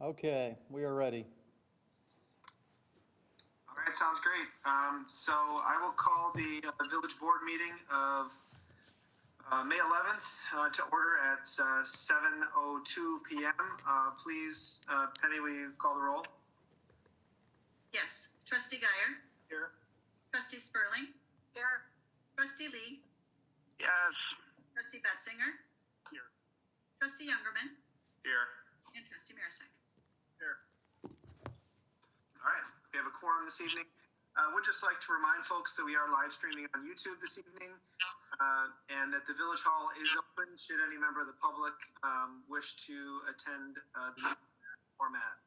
Okay, we are ready. All right, sounds great. So I will call the village board meeting of May 11th to order at 7:02 p.m. Please, Penny, will you call the roll? Yes. Trustee Guyer. Here. Trustee Spurling. Here. Trustee Lee. Yes. Trustee Betzinger. Here. Trustee Youngerman. Here. And Trustee Marisak. Here. All right, we have a quorum this evening. Would just like to remind folks that we are live streaming on YouTube this evening, and that the Village Hall is open should any member of the public wish to attend the format.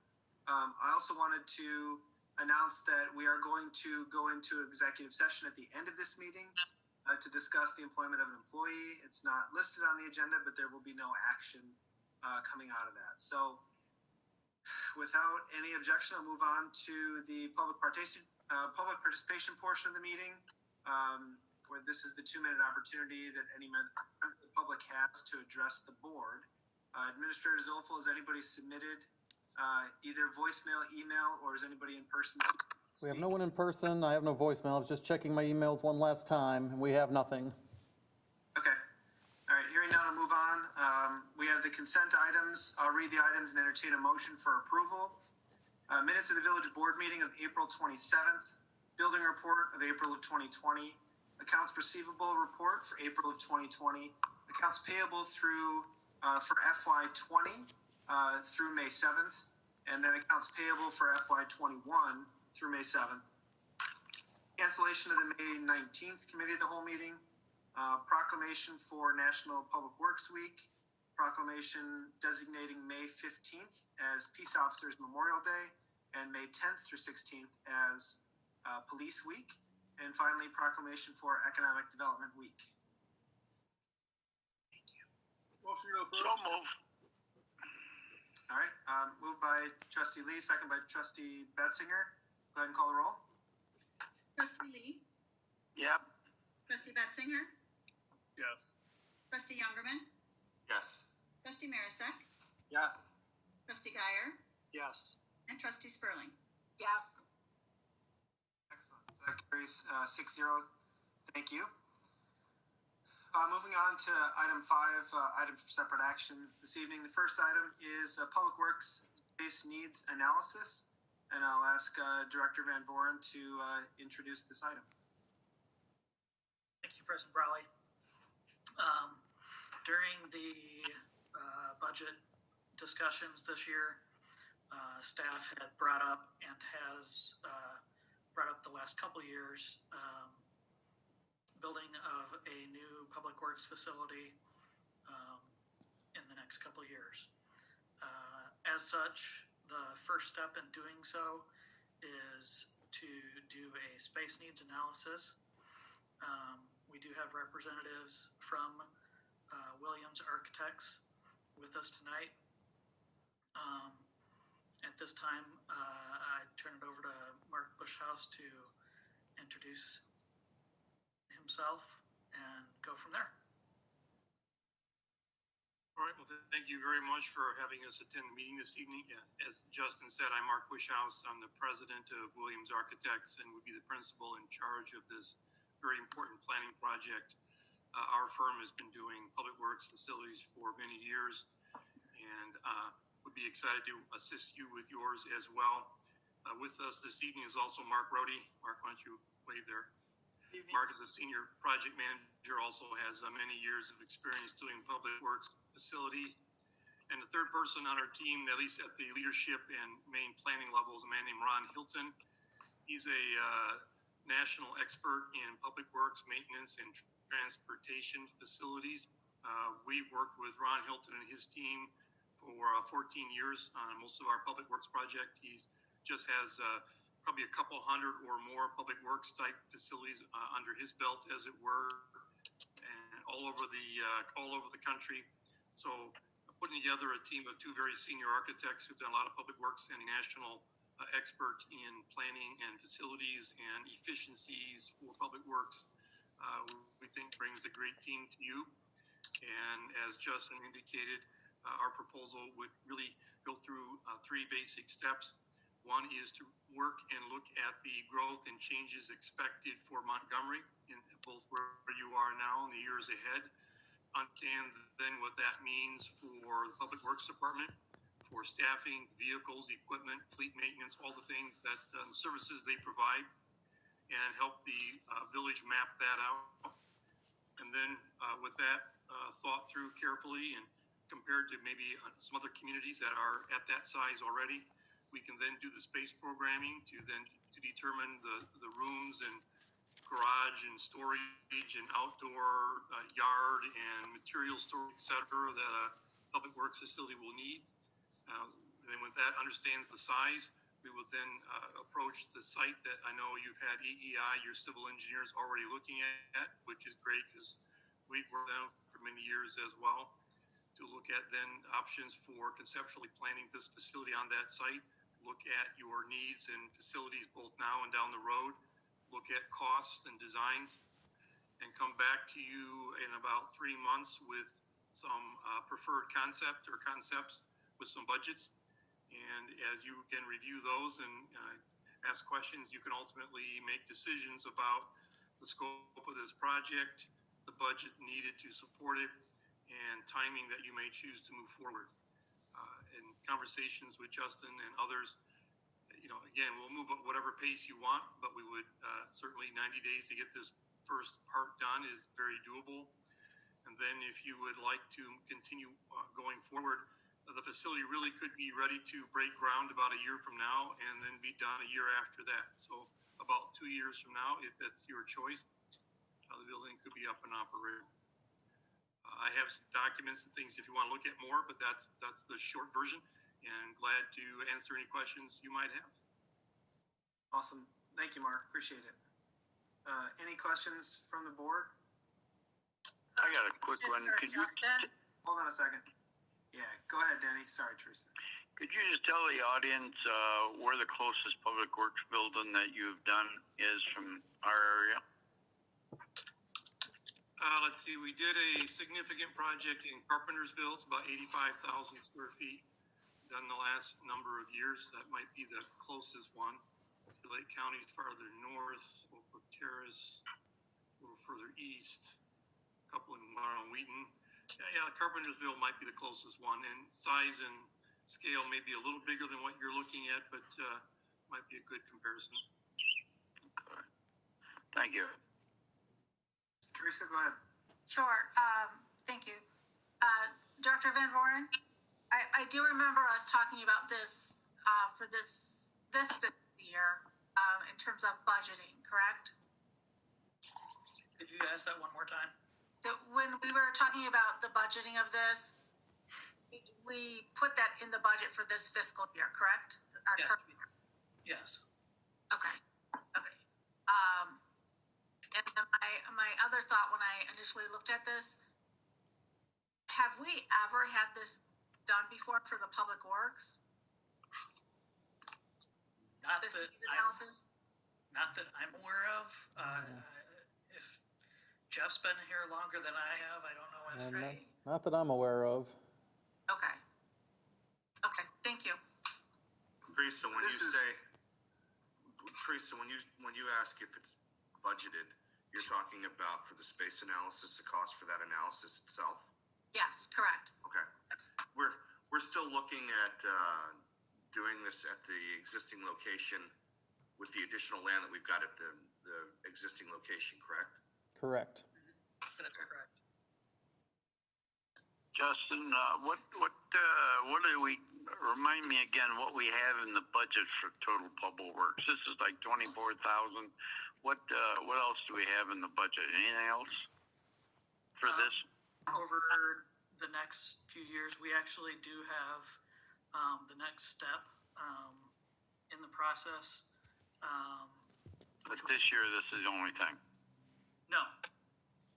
I also wanted to announce that we are going to go into executive session at the end of this meeting to discuss the employment of an employee. It's not listed on the agenda, but there will be no action coming out of that. So without any objection, I'll move on to the public participation portion of the meeting, where this is the 2-minute opportunity that any member of the public has to address the board. Administrator Zolfel, has anybody submitted either voicemail, email, or is anybody in person? We have no one in person. I have no voicemail. I was just checking my emails one last time, and we have nothing. Okay. All right, hearing none, I'll move on. We have the consent items. I'll read the items and entertain a motion for approval. Minutes of the village board meeting of April 27th, building report of April of 2020, accounts receivable report for April of 2020, accounts payable through for FY20 through May 7th, and then accounts payable for FY21 through May 7th. Cancellation of the May 19th committee of the whole meeting, proclamation for National Public Works Week, proclamation designating May 15th as Peace Officers Memorial Day, and May 10th through 16th as Police Week, and finally proclamation for Economic Development Week. Thank you. Motion to approve. So move. All right, moved by Trustee Lee, second by Trustee Betzinger. Go ahead and call the roll. Trustee Lee. Yep. Trustee Betzinger. Yes. Trustee Youngerman. Yes. Trustee Marisak. Yes. Trustee Guyer. Yes. And Trustee Spurling. Yes. Excellent. So that carries 6-0. Thank you. Moving on to item 5, item for separate action this evening. The first item is Public Works Space Needs Analysis, and I'll ask Director Van Voren to introduce this item. Thank you, President Brawley. During the budget discussions this year, staff had brought up and has brought up the last couple years building of a new public works facility in the next couple years. As such, the first step in doing so is to do a space needs analysis. We do have representatives from Williams Architects with us tonight. At this time, I turn it over to Mark Bushhouse to introduce himself and go from there. All right, well, thank you very much for having us attend the meeting this evening. As Justin said, I'm Mark Bushhouse. I'm the president of Williams Architects and would be the principal in charge of this very important planning project. Our firm has been doing public works facilities for many years and would be excited to assist you with yours as well. With us this evening is also Mark Rohde. Mark, why don't you wave there? Mark is a senior project manager, also has many years of experience doing public works facilities. And the third person on our team, at least at the leadership and main planning level, is a man named Ron Hilton. He's a national expert in public works, maintenance, and transportation facilities. We worked with Ron Hilton and his team for 14 years on most of our public works project. He just has probably a couple hundred or more public works type facilities under his belt, as it were, and all over the country. So putting together a team of 2 very senior architects who've done a lot of public works and a national expert in planning and facilities and efficiencies for public works, we think brings a great team to you. And as Justin indicated, our proposal would really go through three basic steps. One is to work and look at the growth and changes expected for Montgomery, in both where you are now and the years ahead. Understand then what that means for the Public Works Department, for staffing, vehicles, equipment, fleet maintenance, all the things that services they provide, and help the village map that out. And then with that thought through carefully and compared to maybe some other communities that are at that size already, we can then do the space programming to determine the rooms and garage and storage and outdoor yard and material storage, et cetera, that a public works facility will need. Then when that understands the size, we will then approach the site that I know you've had EEI, your civil engineers, already looking at, which is great because we've worked with them for many years as well, to look at then options for conceptually planning this facility on that site, look at your needs and facilities both now and down the road, look at costs and designs, and come back to you in about 3 months with some preferred concept or concepts with some budgets. And as you can review those and ask questions, you can ultimately make decisions about the scope of this project, the budget needed to support it, and timing that you may choose to move forward. In conversations with Justin and others, again, we'll move at whatever pace you want, but we would certainly 90 days to get this first part done is very doable. And then if you would like to continue going forward, the facility really could be ready to break ground about a year from now and then be done a year after that. So about 2 years from now, if that's your choice, the building could be up and operating. I have some documents and things if you want to look at more, but that's the short version, and glad to answer any questions you might have. Awesome. Thank you, Mark. Appreciate it. Any questions from the board? I got a quick one. Could you, Justin? Hold on a second. Yeah, go ahead, Denny. Sorry, Teresa. could you just tell the audience where the closest public works building that you've done is from our area? Let's see, we did a significant project in Carpentersville. It's about 85,000 square feet. Done the last number of years. That might be the closest one. Lake County is farther north, Oak Terrace, a little further east, a couple in Wheaton. Yeah, Carpentersville might be the closest one, and size and scale may be a little bigger than what you're looking at, but might be a good comparison. Okay. Thank you. Teresa, go ahead. Sure. Thank you. Director Van Voren, I do remember us talking about this for this fiscal year in terms of budgeting, correct? Could you ask that one more time? So when we were talking about the budgeting of this, we put that in the budget for this fiscal year, correct? Our Yes. current year. Yes. Okay. And then my other thought when I initially looked at this, have we ever had this done before for the Public Works? Not This that needs analysis? not that I'm aware of. If Jeff's been here longer than I have, I don't know if. Right. Not that I'm aware of. Okay. Okay, thank you. Teresa, when This you is- say, Teresa, when you ask if it's budgeted, you're talking about for the space analysis, the cost for that analysis itself? Yes, correct. Okay. We're still looking at doing this at the existing location with the additional land that we've got at the existing location, correct? Correct. That's correct. Justin, what do we, remind me again what we have in the budget for total public works? This is like 24,000. What else do we have in the budget? Anything else for this? Over the next few years, we actually do have the next step in the process. But this year, this is the only thing. No,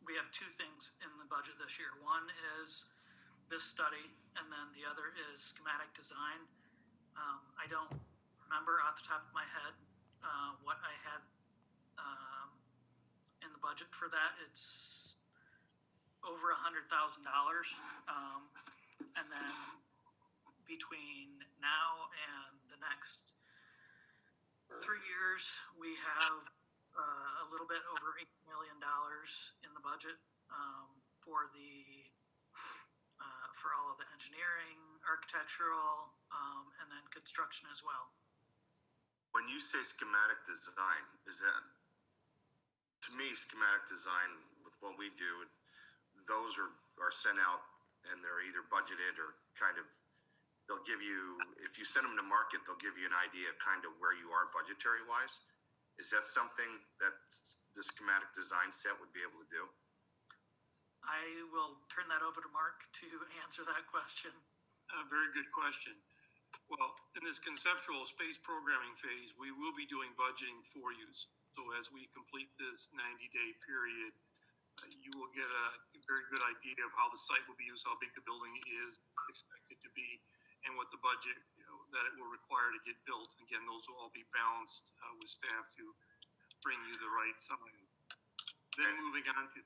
we have two things in the budget this year. One is this study, and then the other is schematic design. I don't remember off the top of my head what I had in the budget for that. It's over $100,000, and then between now and the next 3 years, we have a little bit over $8 million in the budget for for all of the engineering, architectural, and then construction as well. When you say schematic design, is that, to me, schematic design with what we do, those are sent out and they're either budgeted or kind of, they'll give you, if you send them to market, they'll give you an idea of kind of where you are budgetary wise. Is that something that the schematic design set would be able to do? I will turn that over to Mark to answer that question. Very good question. Well, in this conceptual space programming phase, we will be doing budgeting for you. So as we complete this 90-day period, you will get a very good idea of how the site will be used, how big the building is expected to be, and what the budget that it will require to get built. Again, those will all be balanced with staff to bring you the right sign. Then moving on to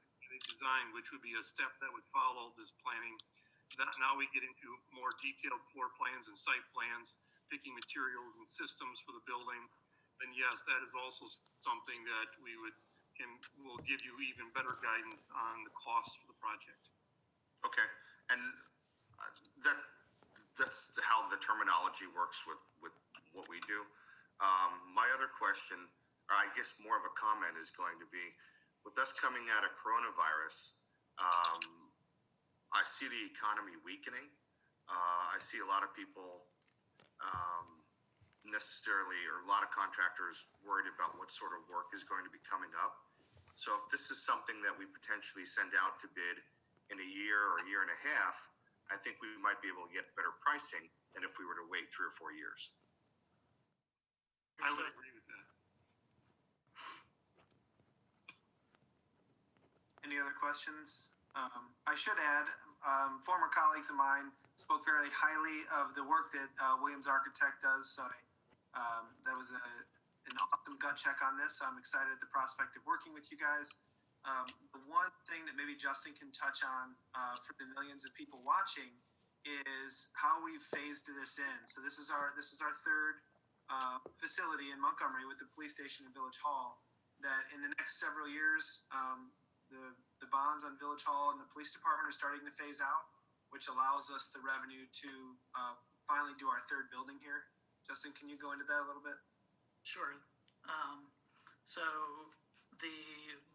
design, which would be a step that would follow this planning. Now we get into more detailed floor plans and site plans, picking materials and systems for the building. Then yes, that is also something that will give you even better guidance on the cost for the project. Okay, and that's how the terminology works with what we do. My other question, or I guess more of a comment, is going to be, with us coming out of coronavirus, I see the economy weakening. I see a lot of people or a lot of contractors worried about what sort of work is going to be coming up. So if this is something that we potentially send out to bid in a year or a year and a half, I think we might be able to get better pricing than if we were to wait 3 or 4 years. I would agree with that. Any other questions? I should add, former colleagues of mine spoke very highly of the work that Williams Architect does. So that was an awesome gut check on this. So I'm excited at the prospect of working with you guys. The one thing that maybe Justin can touch on for the millions of people watching is how we've phased this in. So this is our third facility in Montgomery with the police station and Village Hall. That in the next several years, the bonds on Village Hall and the police department are starting to phase out, which allows us the revenue to finally do our third building here. Justin, can you go into that a little bit? Sure. So the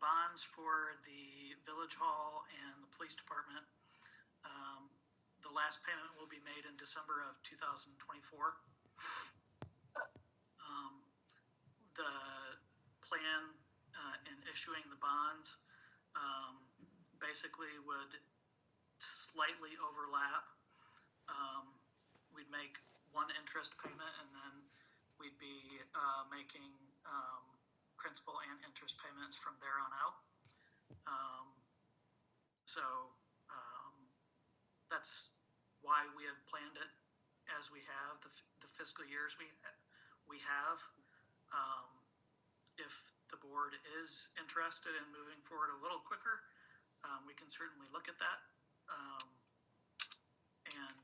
bonds for the Village Hall and the police department, the last payment will be made in December of 2024. The plan in issuing the bonds basically would slightly overlap. We'd make one interest payment, and then we'd be making principal and interest payments from there on out. That's why we have planned it as we have, the fiscal years we have. If the board is interested in moving forward a little quicker, we can certainly look at that and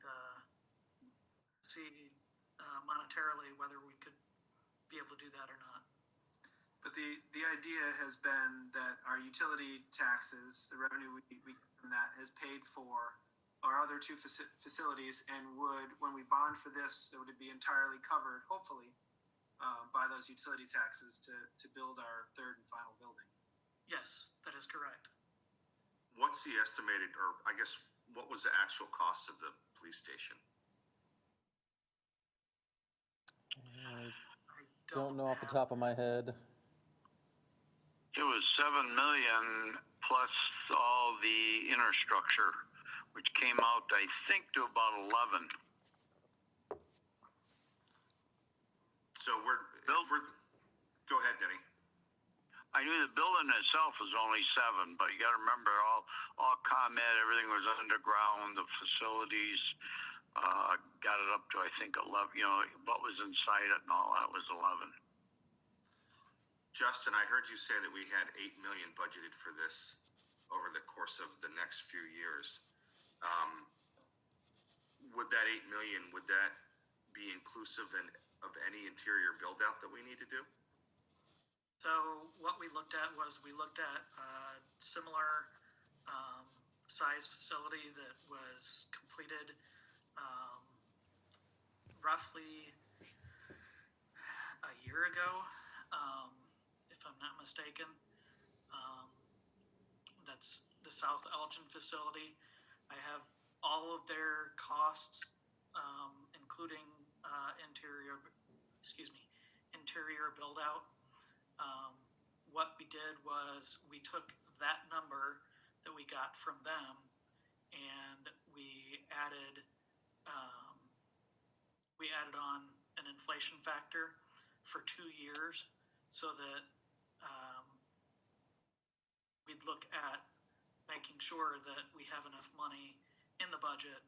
see monetarily whether we could be able to do that or not. But the idea has been that our utility taxes, the revenue we get from that, has paid for our other 2 facilities, and would, when we bond for this, it would be entirely covered, hopefully, by those utility taxes to build our third and final building. Yes, that is correct. What's the estimated, or I guess, what was the actual cost of the police station? I don't know off the top of my head. It was $7 million plus all the infrastructure, which came out, I think, to about 11. So go ahead, Denny. I knew the building itself was only 7, but you got to remember all ComEd, everything was underground. The facilities got it up to, I think, 11. What was inside it and all that was 11. Justin, I heard you say that we had $8 million budgeted for this over the course of the next few years. would that 8 million, would that be inclusive of any interior build out that we need to do? So what we looked at was we looked at a similar size facility that was completed roughly a year ago, if I'm not mistaken. That's the South Elgin facility. I have all of their costs, including interior build out. What we did was we took that number that we got from them and we added on an inflation factor for 2 years so that we'd look at making sure that we have enough money in the budget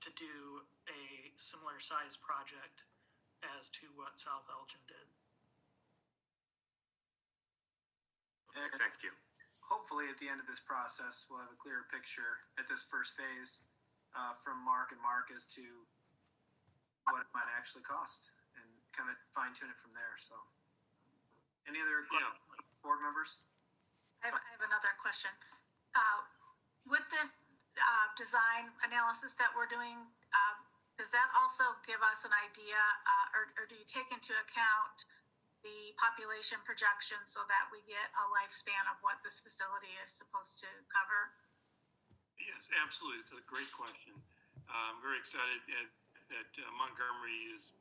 to do a similar size project as to what South Elgin did. Okay, thank you. Hopefully, at the end of this process, we'll have a clearer picture at this first phase from Mark and Mark as to what it might actually cost, and kind of fine tune it from there. So, any other board members? I have another question. With this design analysis that we're doing, does that also give us an idea, or do you take into account the population projection so that we get a lifespan of what this facility is supposed to cover? Yes, absolutely. It's a great question. I'm very excited that Montgomery is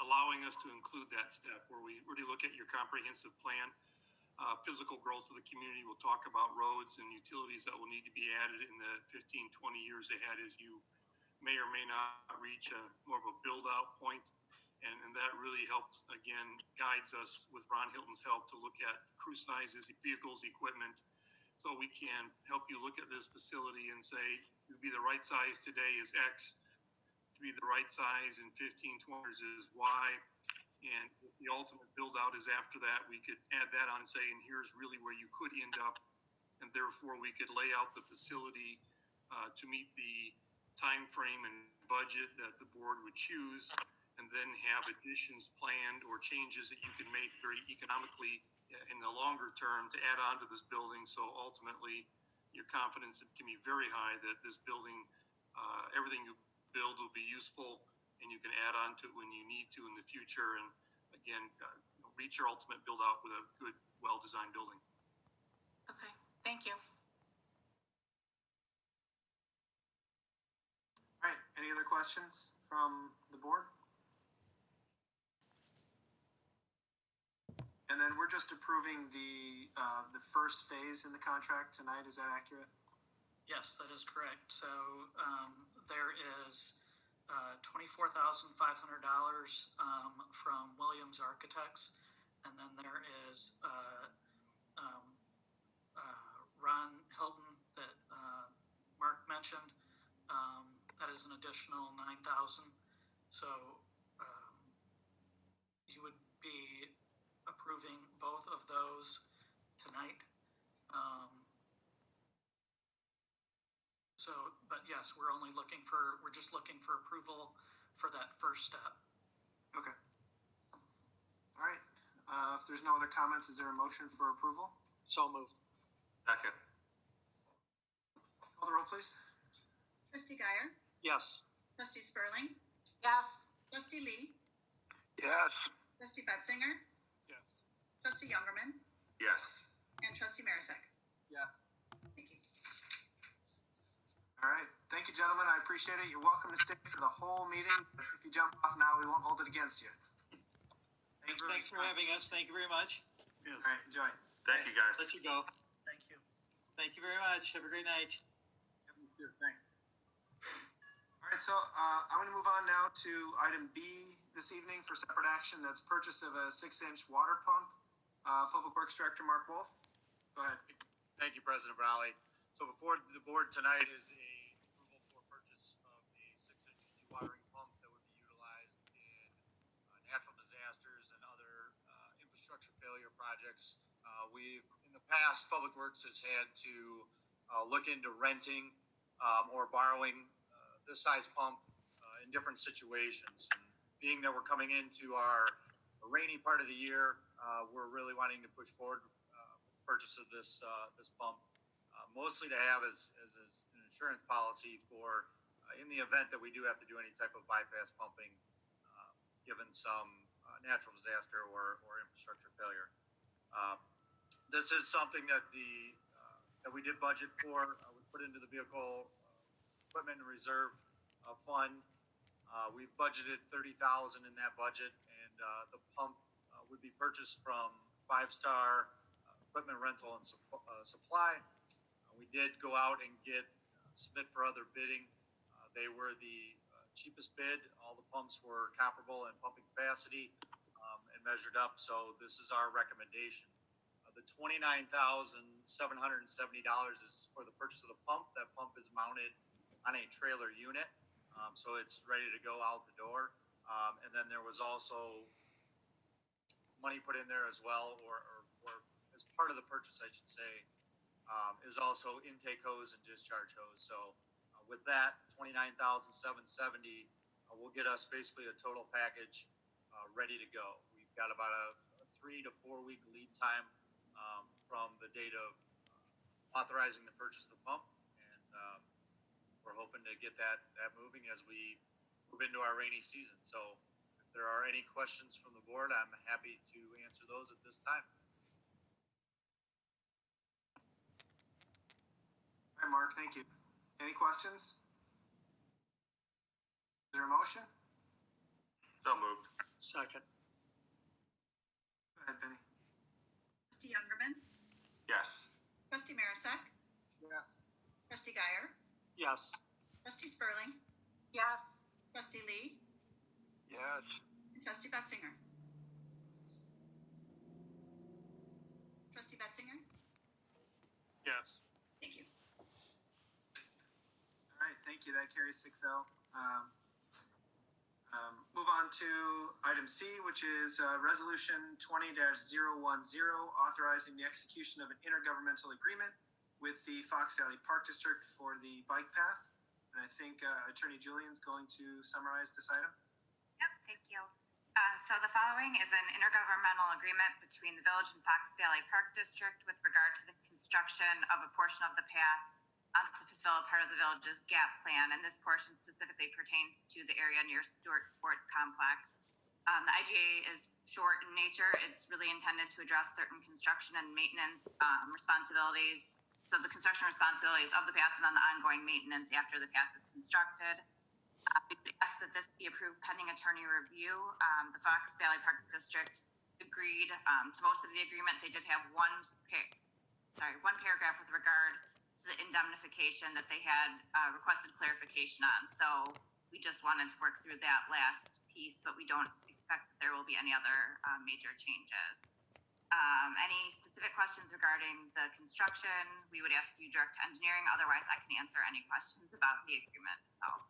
allowing us to include that step where we really look at your comprehensive plan, physical growth of the community. We'll talk about roads and utilities that will need to be added in the 15, 20 years ahead as you may or may not reach more of a build-out point. And that really helps, again, guides us with Ron Hilton's help to look at crew sizes, vehicles, equipment, so we can help you look at this facility and say, to be the right size today is X, to be the right size in 15, 20 years is Y, and if the ultimate build-out is after that, we could add that on and say, and here's really where you could end up, and therefore we could lay out the facility to meet the time frame and budget that the board would choose, and then have additions planned or changes that you can make very economically in the longer term to add on to this building. So ultimately, your confidence can be very high that this building, everything you build will be useful, and you can add on to it when you need to in the future. And again, reach your ultimate build out with a good, well-designed building. Okay, thank you. All right, any other questions from the board? And then we're just approving the first phase in the contract tonight. Is that accurate? Yes, that is correct. So there is $24,500 from Williams Architects, and then there is Ron Hilton that Mark mentioned. That is an additional $9,000. So you would be approving both of those tonight. But yes, we're just looking for approval for that first step. Okay. All right. If there's no other comments, is there a motion for approval? So moved. Second. Call the roll, please. Trustee Guyer, Yes. Trustee Spurling, Yes. Trustee Lee, Yes. Trustee Betzinger, Yes. Trustee Youngerman, Yes. and Trustee Marisak. Yes. Thank you. All right. Thank you, gentlemen. I appreciate it. You're welcome to stay for the whole meeting. If you jump off now, we won't hold it against you. Thanks for having us. Thank you very much. Yes. All right. Enjoy. Thank you, guys. Let you go. Thank you. Thank you very much. Have a great night. You too. Thanks. All right. So I'm going to move on now to item B this evening for separate action. That's purchase of a 6-inch water pump. Public Works Director Mark Wolf. Go ahead. Thank you, President Rowley. So before the board tonight is a approval for purchase of a 6-inch dewatering pump that would be utilized in natural disasters and other infrastructure failure projects. In the past, Public Works has had to look into renting or borrowing this size pump in different situations. And being that we're coming into our rainy part of the year, we're really wanting to push forward with the purchase of this pump, mostly to have as an insurance policy for in the event that we do have to do any type of bypass pumping, given some natural disaster or infrastructure failure. This is something that that we did budget for, was put into the vehicle equipment and reserve fund. We've budgeted $30,000 in that budget, and the pump would be purchased from 5-Star Equipment Rental and Supply. We did go out and submit for other bidding. They were the cheapest bid. All the pumps were comparable in pumping capacity and measured up. So this is our recommendation. The $29,770 is for the purchase of the pump. That pump is mounted on a trailer unit, so it's ready to go out the door. And then there was also money put in there as well, or as part of the purchase, I should say, is also intake hose and discharge hose. So with that, $29,770 will get us basically a total package ready to go. We've got about a 3 to 4 week lead time from the date of authorizing the purchase of the pump, and we're hoping to get that moving as we move into our rainy season. So if there are any questions from the board, I'm happy to answer those at this time. Hi, Mark, thank you. Any questions? Is there a motion? So moved. Second. Go ahead, Penny. Trustee Youngerman. Yes. Trustee Marisak. Yes. Trustee Guyer. Yes. Trustee Spurling. Yes. Trustee Lee. Yes. And Trustee Betzinger. Trustee Betzinger. Yes. Thank you. All right, thank you. That carries 6-0. Move on to item C, which is Resolution 20-010, authorizing the execution of an intergovernmental agreement with the Fox Valley Park District for the bike path. And I think Attorney Julian's going to summarize this item. Yep, thank you. So the following is an intergovernmental agreement between the Village and Fox Valley Park District with regard to the construction of a portion of the path to fulfill a part of the village's GAP plan, and this portion specifically pertains to the area near Stewart Sports Complex. The IGA is short in nature. It's really intended to address certain construction and maintenance responsibilities. So the construction responsibilities of the path and then the ongoing maintenance after the path is constructed. We ask that this be approved pending attorney review. The Fox Valley Park District agreed to most of the agreement. They did have one paragraph with regard to the indemnification that they had requested clarification on. So we just wanted to work through that last piece, but we don't expect that there will be any other major changes. Any specific questions regarding the construction, we would ask you direct to engineering. Otherwise, I can answer any questions about the agreement itself.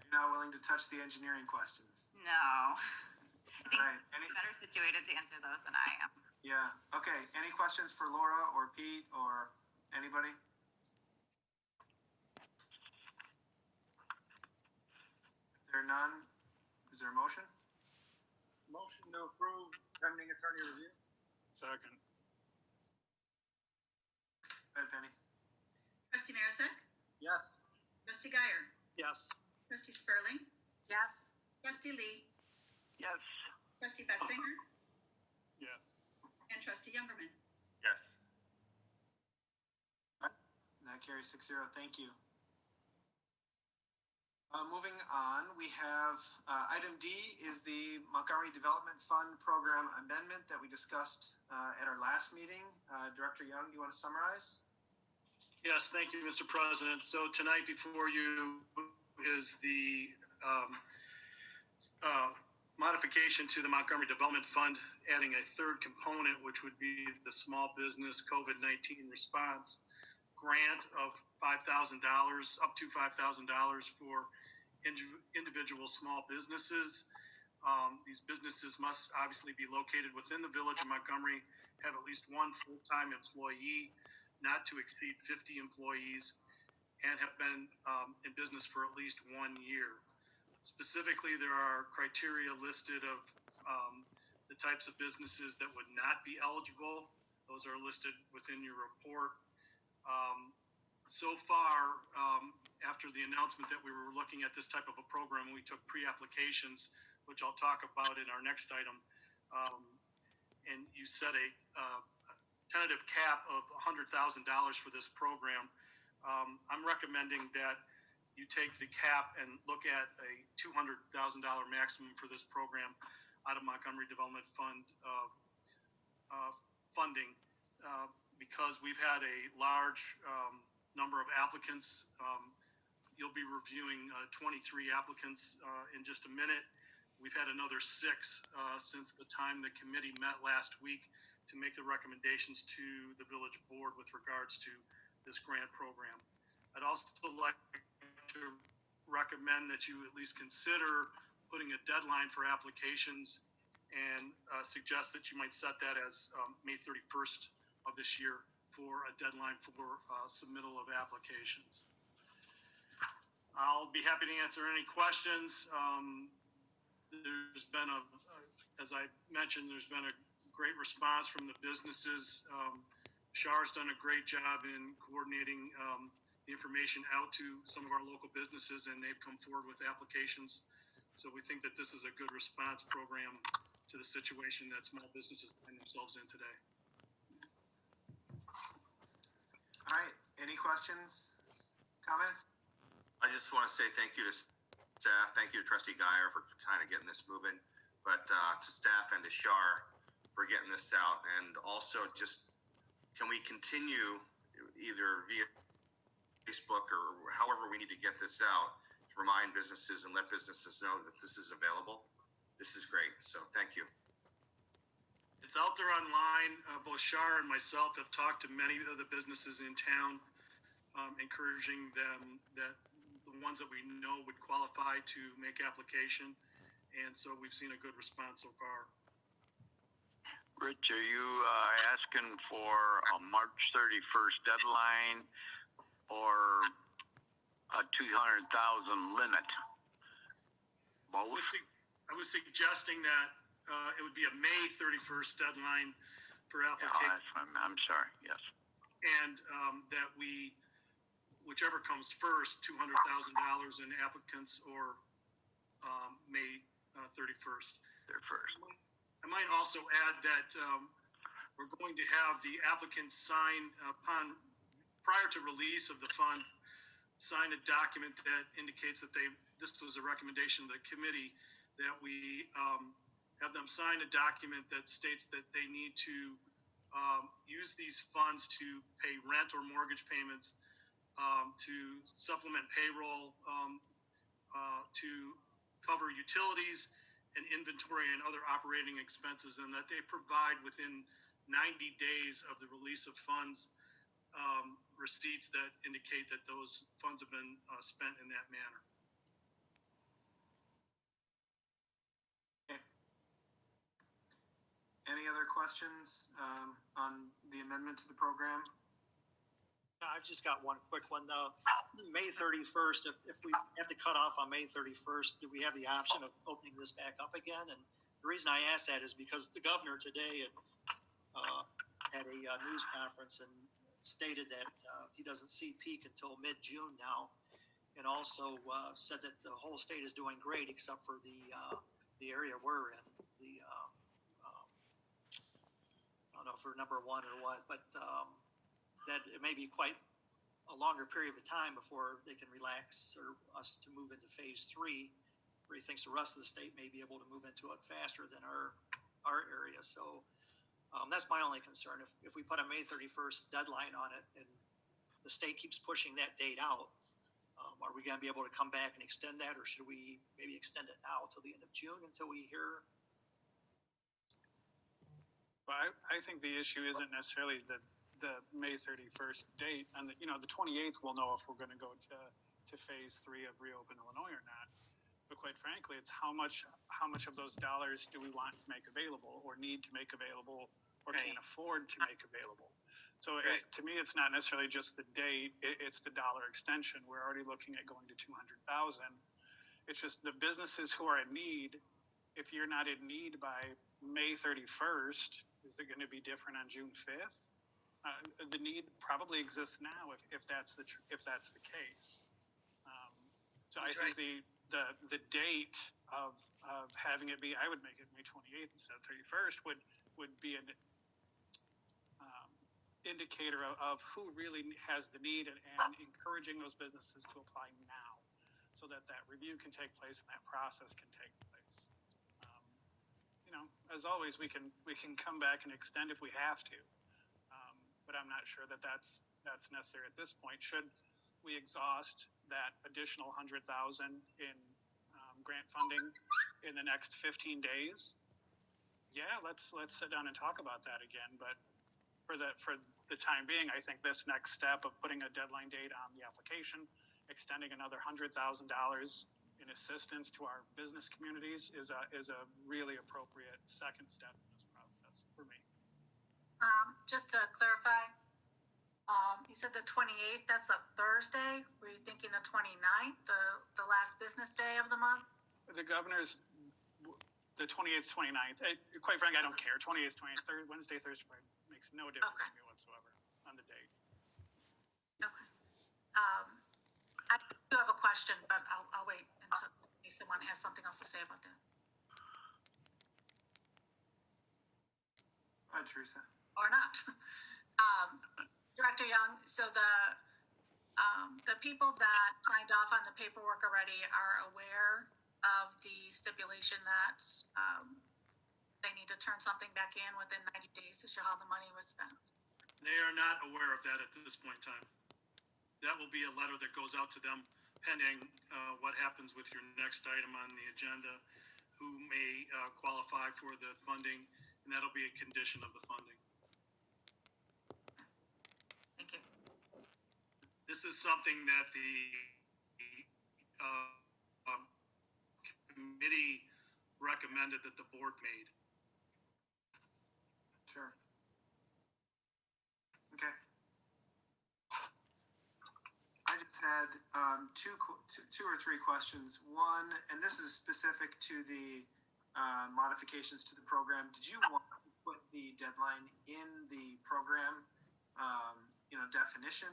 You're not willing to touch the engineering questions? No. I think All right. you're better situated to answer those than I am. Yeah, okay. Any questions for Laura or Pete or anybody? If there are none, is there a motion? Motion to approve pending attorney review. Second. Go ahead, Penny. Trustee Marisak. Yes. Trustee Guyer. Yes. Trustee Spurling. Yes. Trustee Lee. Yes. Trustee Betzinger. Yes. And Trustee Youngerman. Yes. That carries 6-0. Thank you. Moving on, we have item D is the Montgomery Development Fund Program amendment that we discussed at our last meeting. Director Young, do you want to summarize? Yes, thank you, Mr. President. So tonight before you is the modification to the Montgomery Development Fund, adding a third component, which would be the Small Business COVID-19 Response Grant of $5,000, up to $5,000 for individual small businesses. These businesses must obviously be located within the Village of Montgomery, have at least one full-time employee. not to exceed 50 employees and have been in business for at least 1 year. Specifically, there are criteria listed of the types of businesses that would not be eligible. Those are listed within your report. So far, after the announcement that we were looking at this type of a program, we took pre-applications, which I'll talk about in our next item. And you set a tentative cap of $100,000 for this program. I'm recommending that you take the cap and look at a $200,000 maximum for this program out of Montgomery Development Fund funding, because we've had a large number of applicants. You'll be reviewing 23 applicants in just a minute. We've had another 6 since the time the committee met last week to make the recommendations to the village board with regards to this grant program. I'd also like to recommend that you at least consider putting a deadline for applications, and suggest that you might set that as May 31st of this year for a deadline for submittal of applications. I'll be happy to answer any questions. There's been as I mentioned, there's been a great response from the businesses. Shar's done a great job in coordinating the information out to some of our local businesses, and they've come forward with applications. So we think that this is a good response program to the situation that small businesses find themselves in today. All right, any questions, comments? I just want to say thank you to staff. Thank you to Trustee Geyer for kind of getting this moving, but to staff and to Shar for getting this out. And also just, can we continue either via Facebook or however we need to get this out to remind businesses and let businesses know that this is available? This is great. So thank you. It's out there online. Both Shar and myself have talked to many of the businesses in town, encouraging them that the ones that we know would qualify to make application. And so we've seen a good response so far. Rich, are you asking for a March 31st deadline or a 200,000 limit? Both? I was suggesting that it would be a May 31st deadline for application. I'm sorry, yes. And that we, whichever comes first, $200,000 in applicants or May 31st. I might also add that we're going to have the applicants sign prior to release of the fund, sign a document that indicates that this was a recommendation of the committee, that we have them sign a document that states that they need to use these funds to pay rent or mortgage payments, to supplement payroll, to cover utilities and inventory and other operating expenses, and that they provide within 90 days of the release of funds receipts that indicate that those funds have been spent in that manner. Okay. Any other questions on the amendment to the program? I've just got one quick one though. May 31st, if we have to cut off on May 31st, do we have the option of opening this back up again? And the reason I ask that is because the governor today had a news conference and stated that he doesn't see peak until mid-June now, and also said that the whole state is doing great except for the area we're in. I don't know if we're number one or what, but that it may be quite a longer period of time before they can relax or us to move into phase 3, where he thinks the rest of the state may be able to move into it faster than our area. So that's my only concern. If we put a May 31st deadline on it and the state keeps pushing that date out, are we going to be able to come back and extend that, or should we maybe extend it now till the end of June until we hear? Well, I think the issue isn't necessarily the May 31st date, and the 28th we'll know if we're going to go to phase 3 of Reopen Illinois or not. But quite frankly, it's how much of those dollars do we want to make available, or need to make available, or can't afford to make available. So to me, it's not necessarily just the date, it's the dollar extension. We're already looking at going to 200,000. It's just the businesses who are in need, if you're not in need by May 31st, is it going to be different on June 5th? The need probably exists now if that's the case. So That's I think the date of having it be, I would make it May 28th instead of 31st would be an indicator of who really has the need and encouraging those businesses to apply now so that review can take place and that process can take place. As always, we can come back and extend if we have to, but I'm not sure that's necessary at this point. Should we exhaust that additional 100,000 in grant funding in the next 15 days? Yeah, let's sit down and talk about that again. But for the time being, I think this next step of putting a deadline date on the application, extending another $100,000 in assistance to our business communities is a really appropriate second step in this process for me. Just to clarify, you said the 28th, that's a Thursday. Were you thinking the 29th, the last business day of the month? The governor's, the 28th, 29th. Quite frankly, I don't care. 28th, 23rd, Wednesday, Thursday, Friday makes no difference to me whatsoever on the date. Okay. I do have a question, but I'll wait until someone has something else to say about that. Hi, Teresa. Or not. Director Young, so the people that signed off on the paperwork already are aware of the stipulation that they need to turn something back in within 90 days to show how the money was spent. They are not aware of that at this point in time. That will be a letter that goes out to them pending what happens with your next item on the agenda, who may qualify for the funding, and that'll be a condition of the funding. Thank you. This is something that the committee recommended that the board made. Sure. Okay. I just had two or three questions. One, and this is specific to the modifications to the program. Did you want to put the deadline in the program, definition?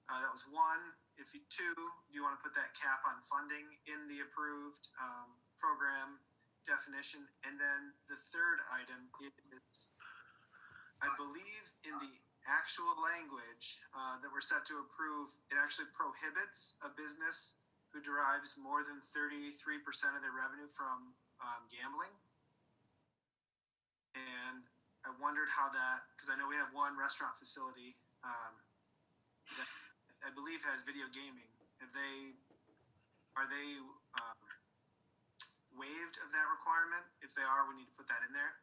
That was one. Two, do you want to put that cap on funding in the approved program definition? And then the third item is, I believe in the actual language that we're set to approve, it actually prohibits a business who derives more than 33% of their revenue from gambling. And I wondered how that, because I know we have one restaurant facility that I believe has video gaming. Are they waived of that requirement? If they are, we need to put that in there.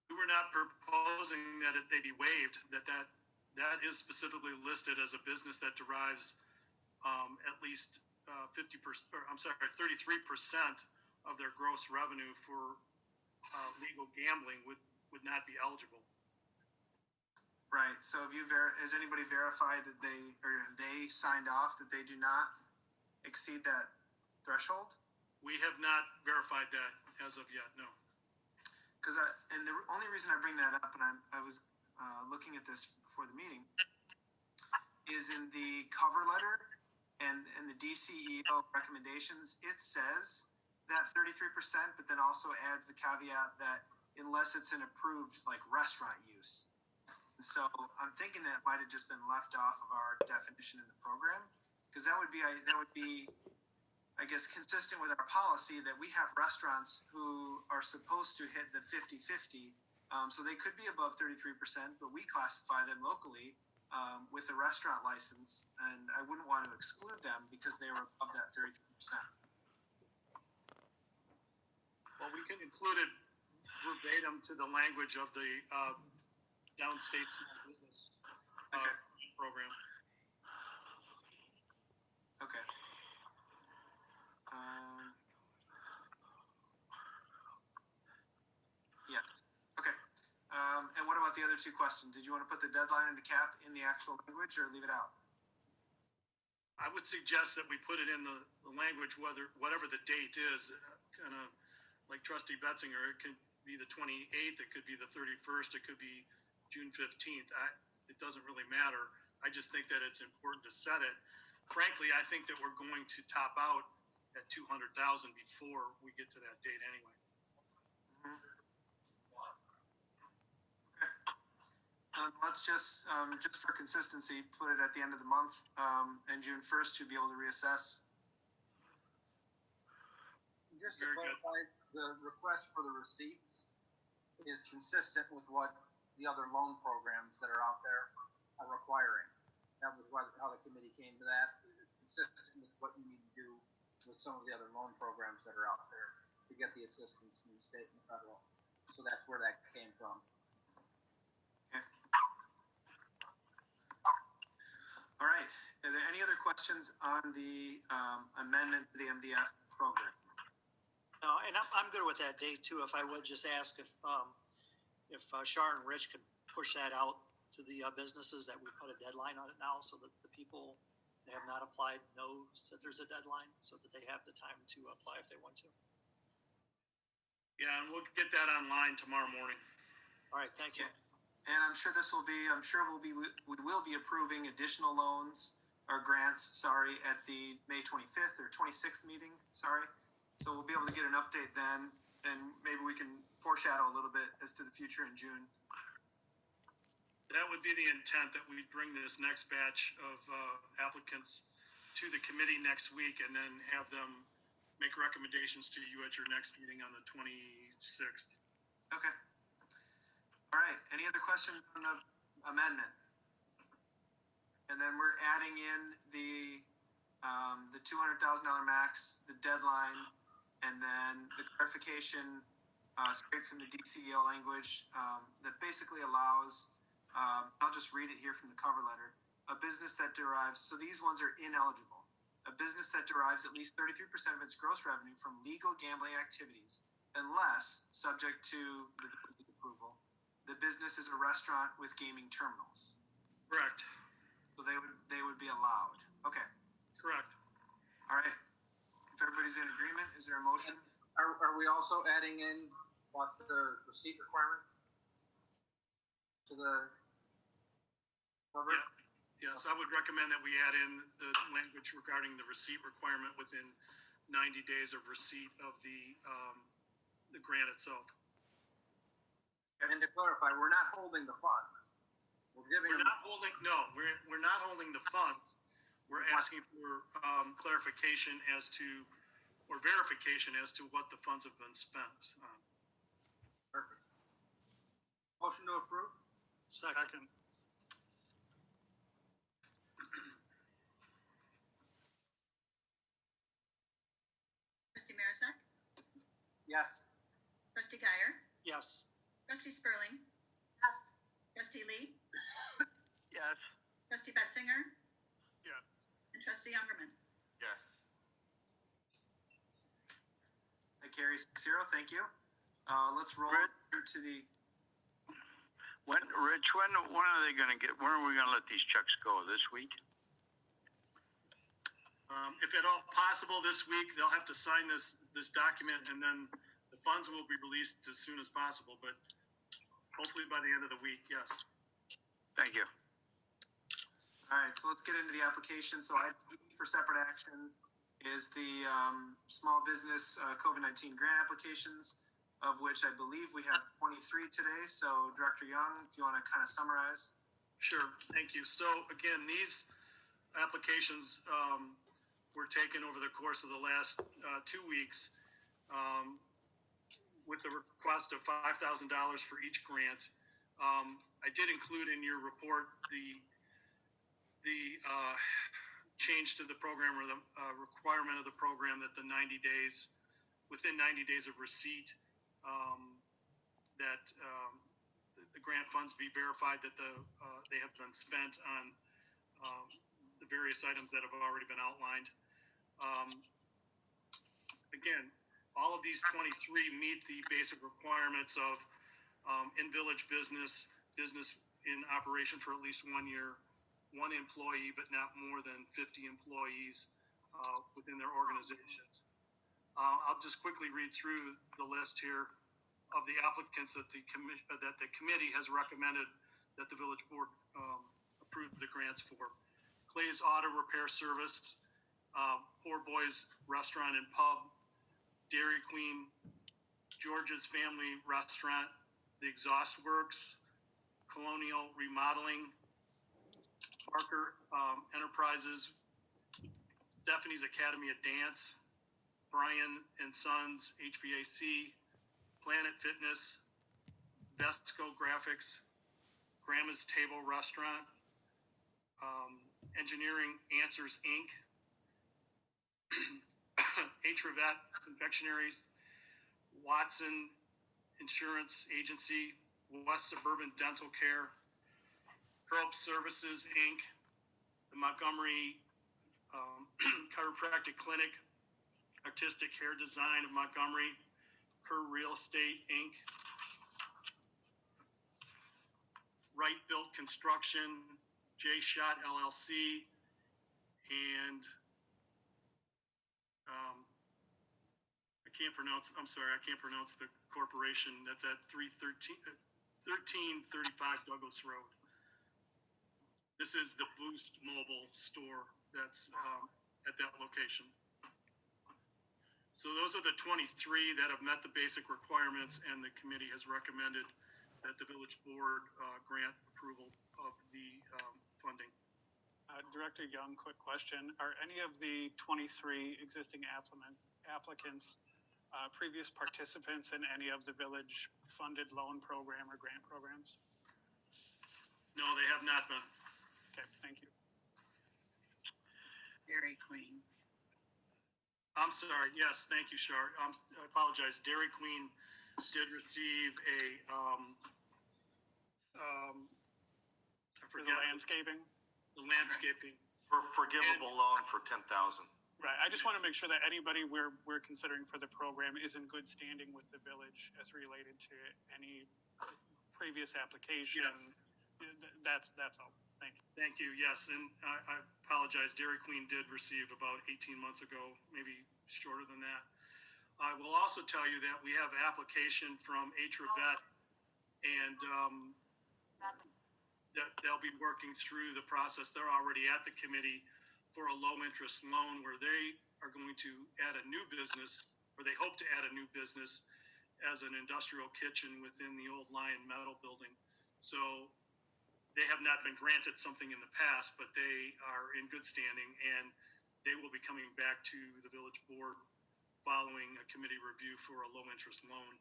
We were not proposing that they be waived, that is specifically listed as a business that derives at least 33% of their gross revenue for legal gambling would not be eligible. Right. So has anybody verified that they signed off that they do not exceed that threshold? We have not verified that as of yet, no. Because and the only reason I bring that up, and I was looking at this before the meeting, is in the cover letter and the DCEO recommendations, it says that 33%, but then also adds the caveat that unless it's an approved restaurant use. And so I'm thinking that might have just been left off of our definition in the program, because that would be I guess, consistent with our policy that we have restaurants who are supposed to hit the 50-50. So they could be above 33%, but we classify them locally with a restaurant license, and I wouldn't want to exclude them because they were above that 33%. Well, we can include it verbatim to the language of the downstate small business program. Okay. Yes. Okay. And what about the other other two questions. Did you want to put the deadline and the cap in the actual language or leave it out? I would suggest that we put it in the language, whatever the date is, kind of like Trustee Betzinger. It could be the 28th, it could be the 31st, it could be June 15th. It doesn't really matter. I just think that it's important to set it. Frankly, I think that we're going to top out at 200,000 before we get to that date anyway. Let's just for consistency, put it at the end of the month, and June 1st to be able to reassess. Just to clarify, the request for the receipts is consistent with what the other loan programs that are out there are requiring. That was how the committee came to that, is it's consistent with what you need to do with some of the other loan programs that are out there to get the assistance from the state and the federal. So that's where that came from. All right. Are there any other questions on the amendment to the MDF program? No, and I'm good with that date too. If I would just ask if Shar and Rich could push that out to the businesses, that we put a deadline on it now, so that the people that have not applied know that there's a deadline, so that they have the time to apply if they want to. Yeah, and we'll get that online tomorrow morning. All right, thank you. And I'm sure we will be approving additional loans or grants, at the May 25th or 26th meeting, So we'll be able to get an update then, and maybe we can foreshadow a little bit as to the future in June. That would be the intent, that we bring this next batch of applicants to the committee next week and then have them make recommendations to you at your next meeting on the 26th. Okay. All right. Any other questions on the amendment? And then we're adding in the $200,000 max, the deadline, and then the clarification straight from the DCEL language that basically allows, I'll just read it here from the cover letter, a business that derives, so these ones are ineligible, a business that derives at least 33% of its gross revenue from legal gambling activities, unless subject to the approval. The business is a restaurant with gaming terminals. Correct. So they would be allowed. Okay. Correct. All right. If everybody's in agreement, is there a motion? Are we also adding in the receipt requirement to the cover? Yeah. Yes, I would recommend that we add in the language regarding the receipt requirement within 90 days of receipt of the grant itself. And to clarify, we're not holding the funds. We're not holding the funds. We're asking for clarification as to, or verification as to what the funds have been spent on. Perfect. Motion to approve? Second. Trustee Marisak? Yes. Trustee Guyer? Yes. Trustee Spurling? Yes. Trustee Lee? Yes. Trustee Betzinger? Yeah. And Trustee Youngerman? Yes. That carries 6-0. Thank you. Let's roll to the. Rich, when are they going to when are we going to let these checks go? This week? If at all possible this week, they'll have to sign this document, and then the funds will be released as soon as possible, but hopefully by the end of the week, yes. Thank you. All right, so let's get into the application. So item E for separate action is the small business COVID-19 grant applications, of which I believe we have 23 today. So Director Young, if you want to kind of summarize. Sure, thank you. So again, these applications were taken over the course of the last 2 weeks with the request of $5,000 for each grant. I did include in your report the change to the program, or the requirement of the program, that within 90 days of receipt, that the grant funds be verified that they have been spent on the various items that have already been outlined. Again, all of these 23 meet the basic requirements of in-village business, business in operation for at least 1 year, 1 employee, but not more than 50 employees within their organizations. I'll just quickly read through the list here of the applicants that the committee has recommended that the village board approve the grants for. Clay's Auto Repair Service, Poor Boys Restaurant and Pub, Dairy Queen, George's Family Restaurant, The Exhaust Works, Colonial Remodeling, Parker Enterprises, Stephanie's Academy of Dance, Brian and Sons HVAC, Planet Fitness, Vesco Graphics, Grandma's Table Restaurant, Engineering Answers Inc., Atravet Confectionaries, Watson Insurance Agency, West Suburban Dental Care, Herb Services Inc., the Montgomery Chiropractic Clinic, Artistic Hair Design of Montgomery, Kerr Real Estate Inc., Right Built Construction, J Shot LLC, and I can't pronounce the corporation that's at 1335 Douglas Road. This is the Boost Mobile store that's at that location. So those are the 23 that have met the basic requirements, and the committee has recommended that the village board grant approval of the funding. Director Young, quick question. Are any of the 23 existing applicants previous participants in any of the village funded loan program or grant programs? No, they have not been. Okay, thank you. Dairy Queen. I'm sorry. Yes, thank you, Shar. I apologize. Dairy Queen did receive a For the landscaping? The landscaping. For forgivable loan for 10,000. Right. I just want to make sure that anybody we're considering for the program is in good standing with the village as related to any previous application. Yes. That's all. Thank you. Thank you. Yes, and I apologize. Dairy Queen did receive about 18 months ago, maybe shorter than that. I will also tell you that we have an application from Atravet, and that they'll be working through the process. They're already at the committee for a low interest loan where they are going to add a new business, or they hope to add a new business as an industrial kitchen within the old Lion Metal building. So they have not been granted something in the past, but they are in good standing, and they will be coming back to the village board following a committee review for a low interest loan,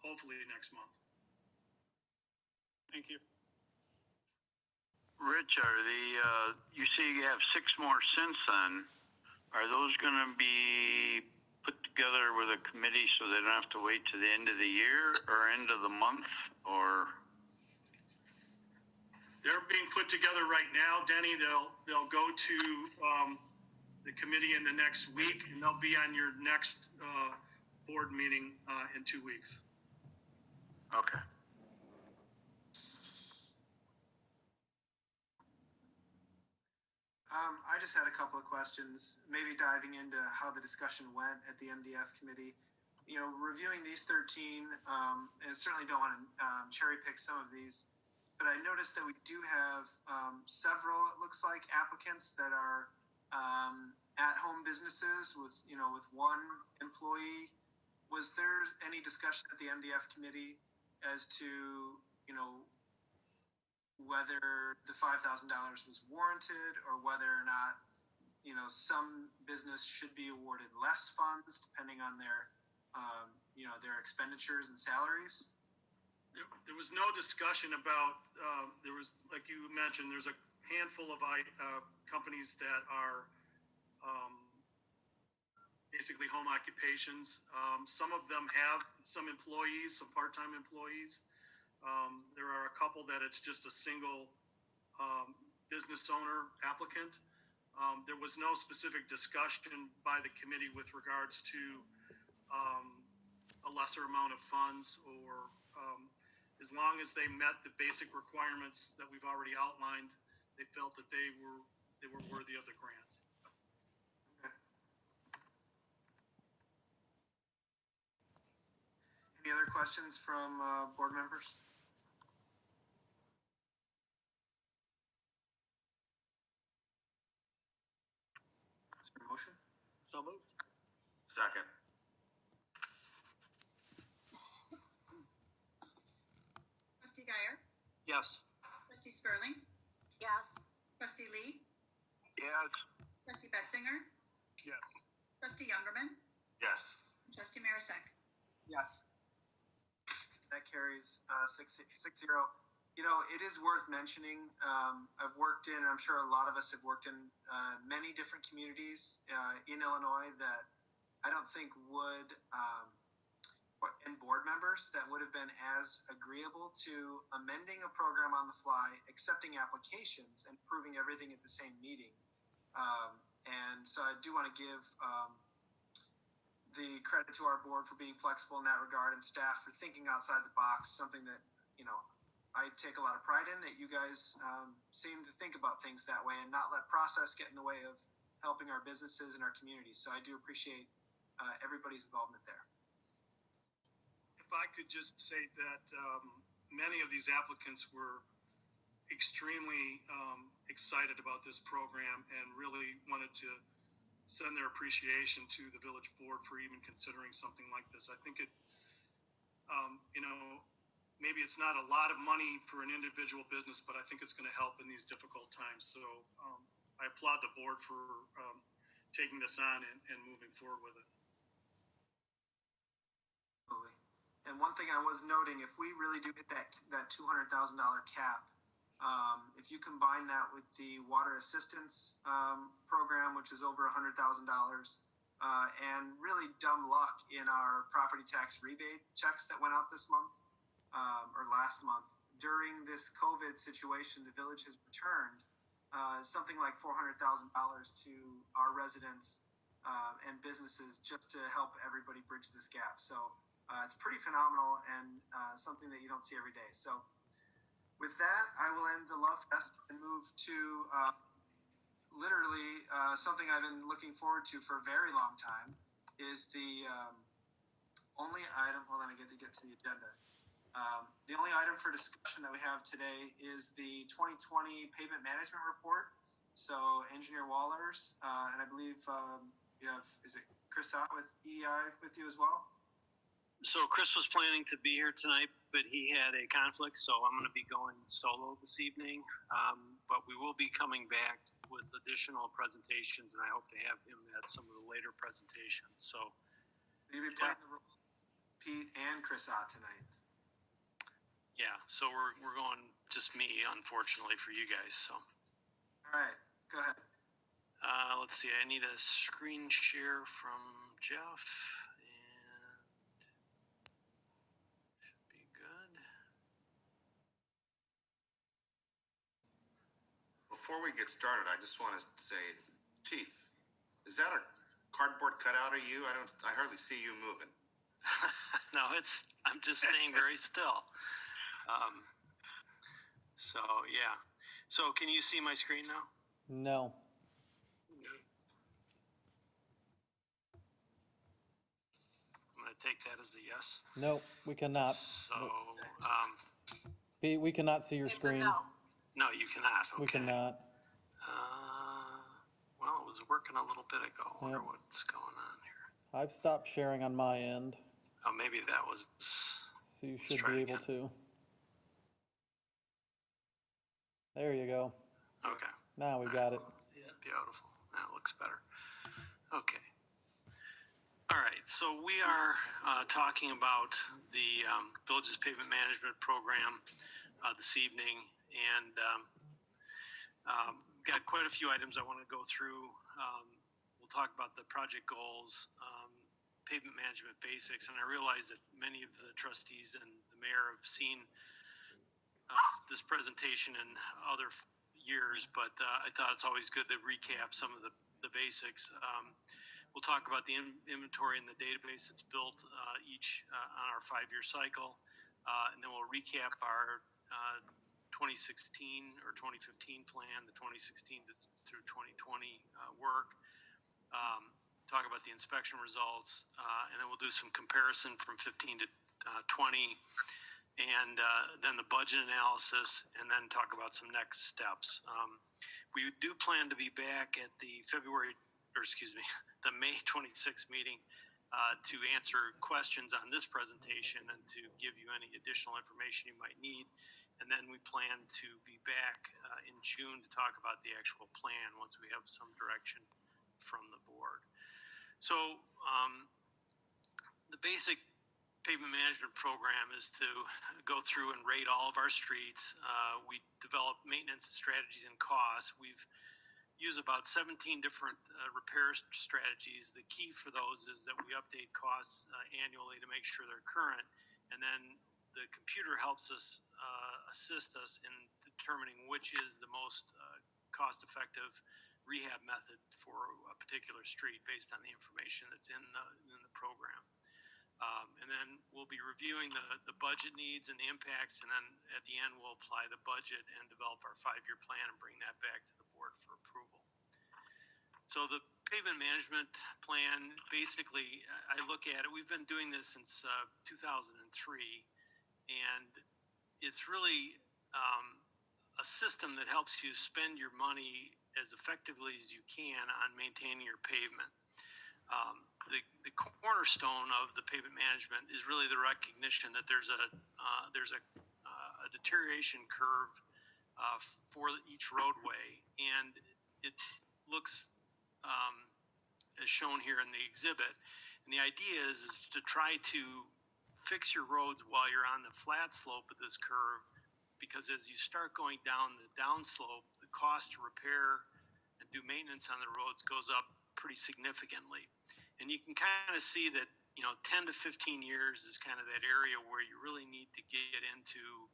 hopefully next month. Thank you. Rich, you say you have 6 more since then. Are those going to be put together with a committee so they don't have to wait to the end of the year or end of the month, or? They're being put together right now, Denny. They'll go to the committee in the next week, and they'll be on your next board meeting in 2 weeks. Okay. I just had a couple of questions, maybe diving into how the discussion went at the MDF committee. You know, reviewing these 13, and certainly don't want to cherry pick some of these, but I noticed that we do have several, it looks like, applicants that are at-home businesses with, with 1 employee. Was there any discussion at the MDF committee as to, whether the $5,000 was warranted, or whether or not, some business should be awarded less funds depending on their, their expenditures and salaries? There was no discussion about, there was, like you mentioned, there's a handful of companies that are basically home occupations. Some of them have some employees, some part-time employees. There are a couple that it's just a single business owner applicant. There was no specific discussion by the committee with regards to a lesser amount of funds, or as long as they met the basic requirements that we've already outlined, they felt that they were worthy of the grant. Any other questions from board members? Is there a motion? So moved. Second. Trustee Guyer, Yes. trustee Spurling, Yes. trustee Lee, Yes. trustee Betzinger, Yes. trustee Youngerman, Yes. and trustee Marisak. Yes. That carries 6-0. You know, it is worth mentioning. I've worked in, and I'm sure a lot of us have worked in many different communities in Illinois that I don't think would, and board members that would have been as agreeable to amending a program on the fly, accepting applications, and proving everything at the same meeting. And so I do want to give the credit to our board for being flexible in that regard, and staff for thinking outside the box, something that, you know, I take a lot of pride in, that you guys seem to think about things that way and not let process get in the way of helping our businesses and our communities. So I do appreciate everybody's involvement there. If I could just say that many of these applicants were extremely excited about this program and really wanted to send their appreciation to the village board for even considering something like this. I think it, you know, maybe it's not a lot of money for an individual business, but I think it's going to help in these difficult times. So I applaud the board for taking this on and moving forward with it. Absolutely. And one thing I was noting, if we really do hit that $200,000 cap, if you combine that with the water assistance program, which is over $100,000, and really dumb luck in our property tax rebate checks that went out this month or last month, during this COVID situation, the village has returned something like $400,000 to our residents and businesses just to help everybody bridge this gap. So it's pretty phenomenal and something that you don't see every day. So with that, I will end the Love Fest and move to literally something I've been looking forward to for a very long time, is the only item, hold on, I get to get to the agenda. The only item for discussion that we have today is the 2020 Pavement Management Report. So Engineer Wallers, and I believe you have, is it Chris Ott with EEI with you as well? So Chris was planning to be here tonight, but he had a conflict, so I'm going to be going solo this evening. But we will be coming back with additional presentations, and I hope to have him at some of the later presentations. So you'll be playing the role of Pete and Chris Ott tonight. Yeah, so we're going just me, unfortunately, for you guys. So. All right, go ahead. Let's see. I need a screen share from Jeff, and should be good. Before we get started, I just want to say, Chief, is that a cardboard cutout of you? I hardly see you moving. No, I'm just staying very still. So yeah. So can you see my screen now? No. I'm going to take that as a yes. Nope, we cannot. So, Pete, we cannot see your screen. no, you cannot. Okay. We cannot. Well, it was working a little bit ago. I wonder Yep. what's going on here. I've stopped sharing on my end. Oh, maybe that was. So you should be able to. There you go. Okay. Now we got it. Beautiful. That looks better. Okay. All right. So we are talking about the Villages Pavement Management Program this evening, and got quite a few items I want to go through. We'll talk about the project goals, pavement management basics, and I realize that many of the trustees and the mayor have seen this presentation in other years, but I thought it's always good to recap some of the basics. We'll talk about the inventory and the database that's built each on our 5-year cycle. And then we'll recap our 2016 or 2015 plan, the 2016 through 2020 work. Talk about the inspection results, and then we'll do some comparison from 15 to 20, and then the budget analysis, and then talk about some next steps. We do plan to be back at the the May 26th meeting to answer questions on this presentation and to give you any additional information you might need. And then we plan to be back in June to talk about the actual plan once we have some direction from the board. So the basic pavement management program is to go through and rate all of our streets. We develop maintenance strategies and costs. We've used about 17 different repair strategies. The key for those is that we update costs annually to make sure they're current. And then the computer helps us assist us in determining which is the most cost-effective rehab method for a particular street based on the information that's in the program. And then we'll be reviewing the budget needs and the impacts, and then at the end we'll apply the budget and develop our 5-year plan and bring that back to the board for approval. So the pavement management plan, basically, I look at it, we've been doing this since 2003, and it's really a system that helps you spend your money as effectively as you can on maintaining your pavement. The cornerstone of the pavement management is really the recognition that there's a deterioration curve for each roadway, and it looks as shown here in the exhibit. And the idea is to try to fix your roads while you're on the flat slope of this curve, because as you start going down the downslope, the cost to repair and do maintenance on the roads goes up pretty significantly. And you can kind of see that, 10 to 15 years is kind of that area where you really need to get into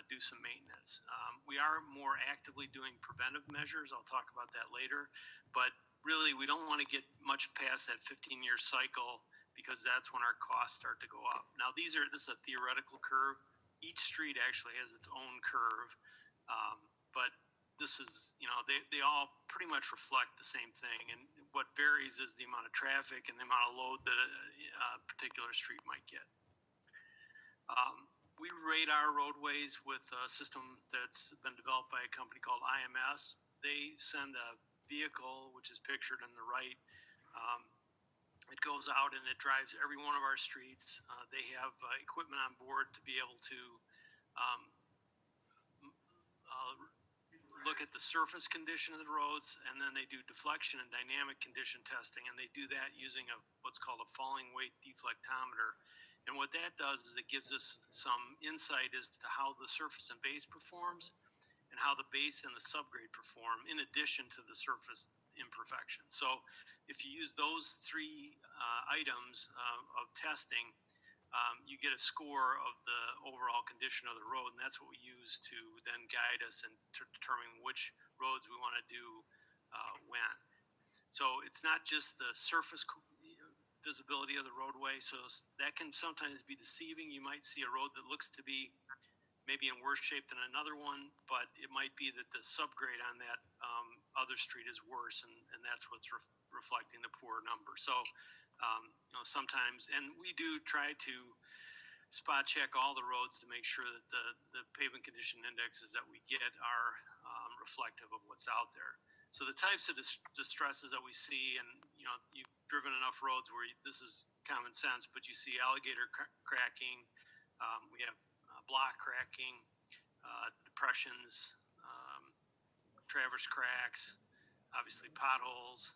do some maintenance. We are more actively doing preventive measures. I'll talk about that later. But really, we don't want to get much past that 15-year cycle, because that's when our costs start to go up. Now, this is a theoretical curve. Each street actually has its own curve. But this is, they all pretty much reflect the same thing. And what varies is the amount of traffic and the amount of load that a particular street might get. We rate our roadways with a system that's been developed by a company called IMS. They send a vehicle, which is pictured on the right. It goes out and it drives every one of our streets. They have equipment on board to be able to look at the surface condition of the roads, and then they do deflection and dynamic condition testing, and they do that using what's called a falling weight deflectometer. And what that does is it gives us some insight as to how the surface and base performs, and how the base and the subgrade perform, in addition to the surface imperfection. So if you use those 3 items of testing, you get a score of the overall condition of the road, and that's what we use to then guide us and to determine which roads we want to do when. So it's not just the surface visibility of the roadway, so that can sometimes be deceiving. You might see a road that looks to be maybe in worse shape than another one, but it might be that the subgrade on that other street is worse, and that's what's reflecting the poor number. So sometimes, and we do try to spot check all the roads to make sure that the pavement condition indexes that we get are reflective of what's out there. So the types of distresses that we see, and you've driven enough roads where this is common sense, but you see alligator cracking, we have block cracking, depressions, traverse cracks, obviously potholes,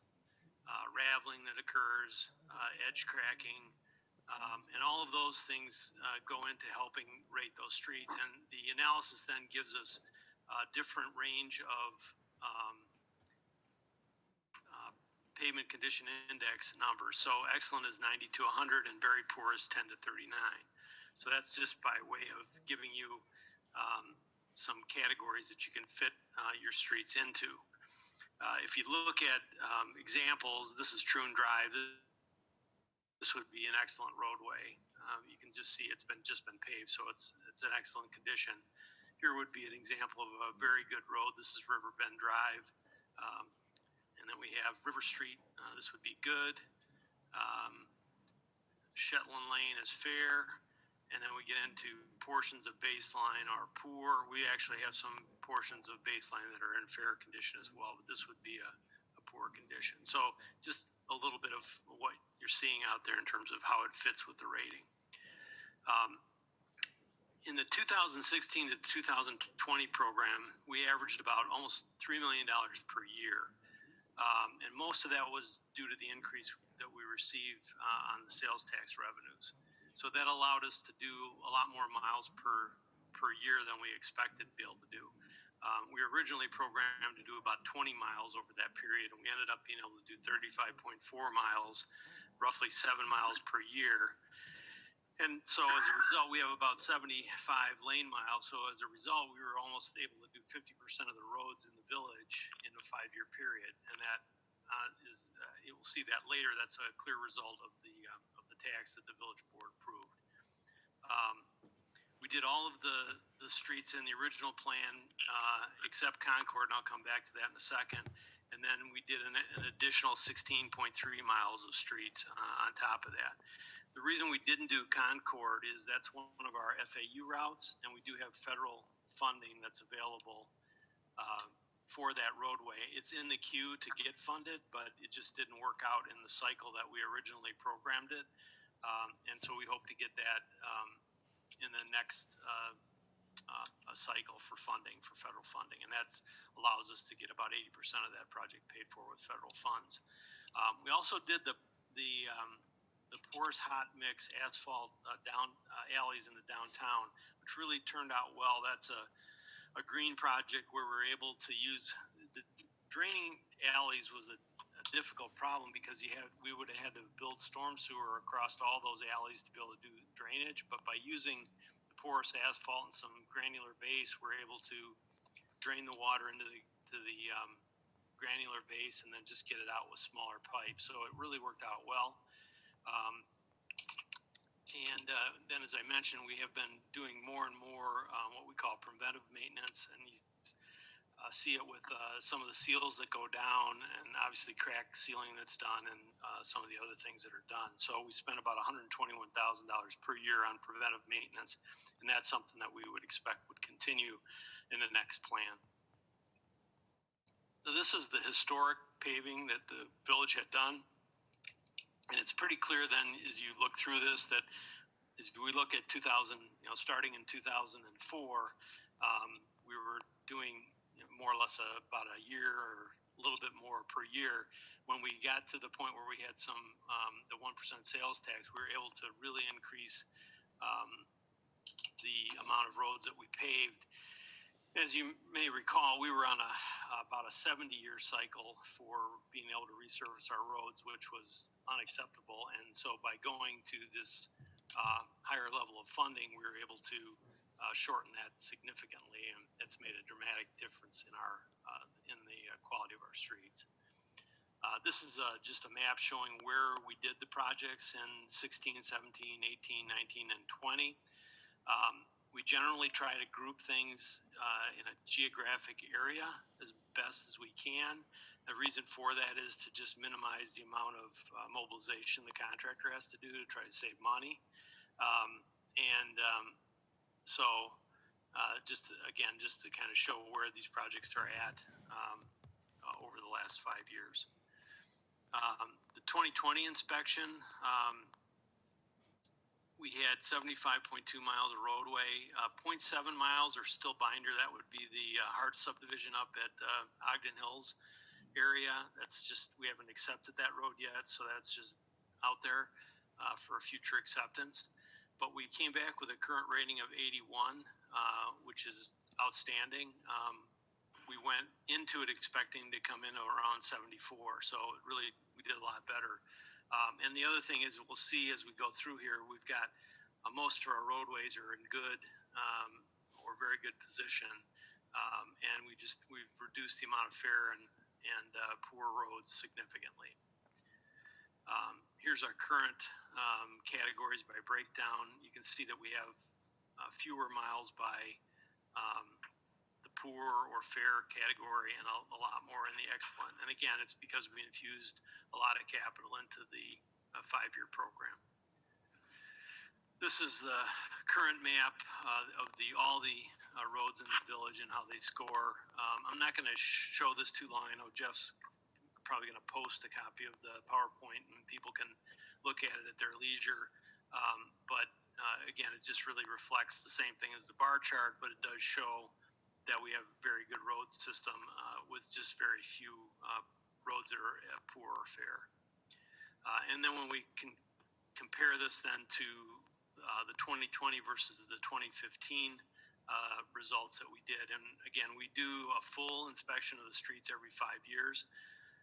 raveling that occurs, edge cracking, and all of those things go into helping rate those streets. And the analysis then gives us a different range of pavement condition index numbers. So excellent is 90 to 100, and very poor is 10 to 39. So that's just by way of giving you some categories that you can fit your streets into. If you look at examples, this is Troon Drive. This would be an excellent roadway. You can just see it's just been paved, so it's in excellent condition. Here would be an example of a very good road. This is River Bend Drive. And then we have River Street. This would be good. Shetland Lane is fair. And then we get into portions of baseline are poor. We actually have some portions of baseline that are in fair condition as well, but this would be a poor condition. So just a little bit of what you're seeing out there in terms of how it fits with the rating. In the 2016 to 2020 program, we averaged about almost $3 million per year. And most of that was due to the increase that we received on the sales tax revenues. So that allowed us to do a lot more miles per year than we expected to be able to do. We were originally programmed to do about 20 miles over that period, and we ended up being able to do 35.4 miles, roughly 7 miles per year. And so as a result, we have about 75 lane miles. So as a result, we were almost able to do 50% of the roads in the village in a 5-year period. And that is, you will see that later. That's a clear result of the tax that the village board approved. We did all of the streets in the original plan, except Concord, and I'll come back to that in a second. And then we did an additional 16.3 miles of streets on top of that. The reason we didn't do Concord is that's one of our FAU routes, and we do have federal funding that's available for that roadway. It's in the queue to get funded, but it just didn't work out in the cycle that we originally programmed it. And so we hope to get that in the next cycle for funding, for federal funding. And that allows us to get about 80% of that project paid for with federal funds. We also did the porous hot mix asphalt alleys in the downtown, which really turned out well. That's a green project where we're able to use the draining alleys was a difficult problem because we would have had to build storm sewer across all those alleys to be able to do drainage. But by using the porous asphalt and some granular base, we're able to drain the water into the granular base and then just get it out with smaller pipes. So it really worked out well. And then, as I mentioned, we have been doing more and more what we call preventive maintenance, and you see it with some of the seals that go down, and obviously crack sealing that's done, and some of the other things that are done. So we spend about $121,000 per year on preventive maintenance, and that's something that we would expect would continue in the next plan. So this is the historic paving that the village had done. And it's pretty clear then, as you look through this, that as we look at 2000, starting in 2004, we were doing more or less about a year or a little bit more per year. When we got to the point where we had the 1% sales tax, we were able to really increase the amount of roads that we paved. As you may recall, we were on about a 70-year cycle for being able to resurface our roads, which was unacceptable. And so by going to this higher level of funding, we were able to shorten that significantly, and it's made a dramatic difference in the quality of our streets. This is just a map showing where we did the projects in 16, 17, 18, 19, and 20. We generally try to group things in a geographic area as best as we can. The reason for that is to just minimize the amount of mobilization the contractor has to do to try to save money. So just to kind of show where these projects are at over the last 5 years. The 2020 inspection, we had 75.2 miles of roadway. 0.7 miles are still binder. That would be the Hart subdivision up at Ogden Hills area. That's just, we haven't accepted that road yet, so that's just out there for future acceptance. But we came back with a current rating of 81, which is outstanding. We went into it expecting to come in around 74, so we did a lot better. And the other thing is, we'll see as we go through here, we've got most of our roadways are in good or very good position, and we've reduced the amount of fair and poor roads significantly. here's our current categories by breakdown. You can see that we have fewer miles by the poor or fair category and a lot more in the excellent. And again, it's because we infused a lot of capital into the 5-year program. This is the current map of all the roads in the village and how they score. I'm not going to show this too long. I know Jeff's probably going to post a copy of the PowerPoint and people can look at it at their leisure. But again, it just really reflects the same thing as the bar chart, but it does show that we have a very good road system with just very few roads that are poor or fair. And then when we can compare this then to the 2020 versus the 2015 results that we did. And again, we do a full inspection of the streets every 5 years.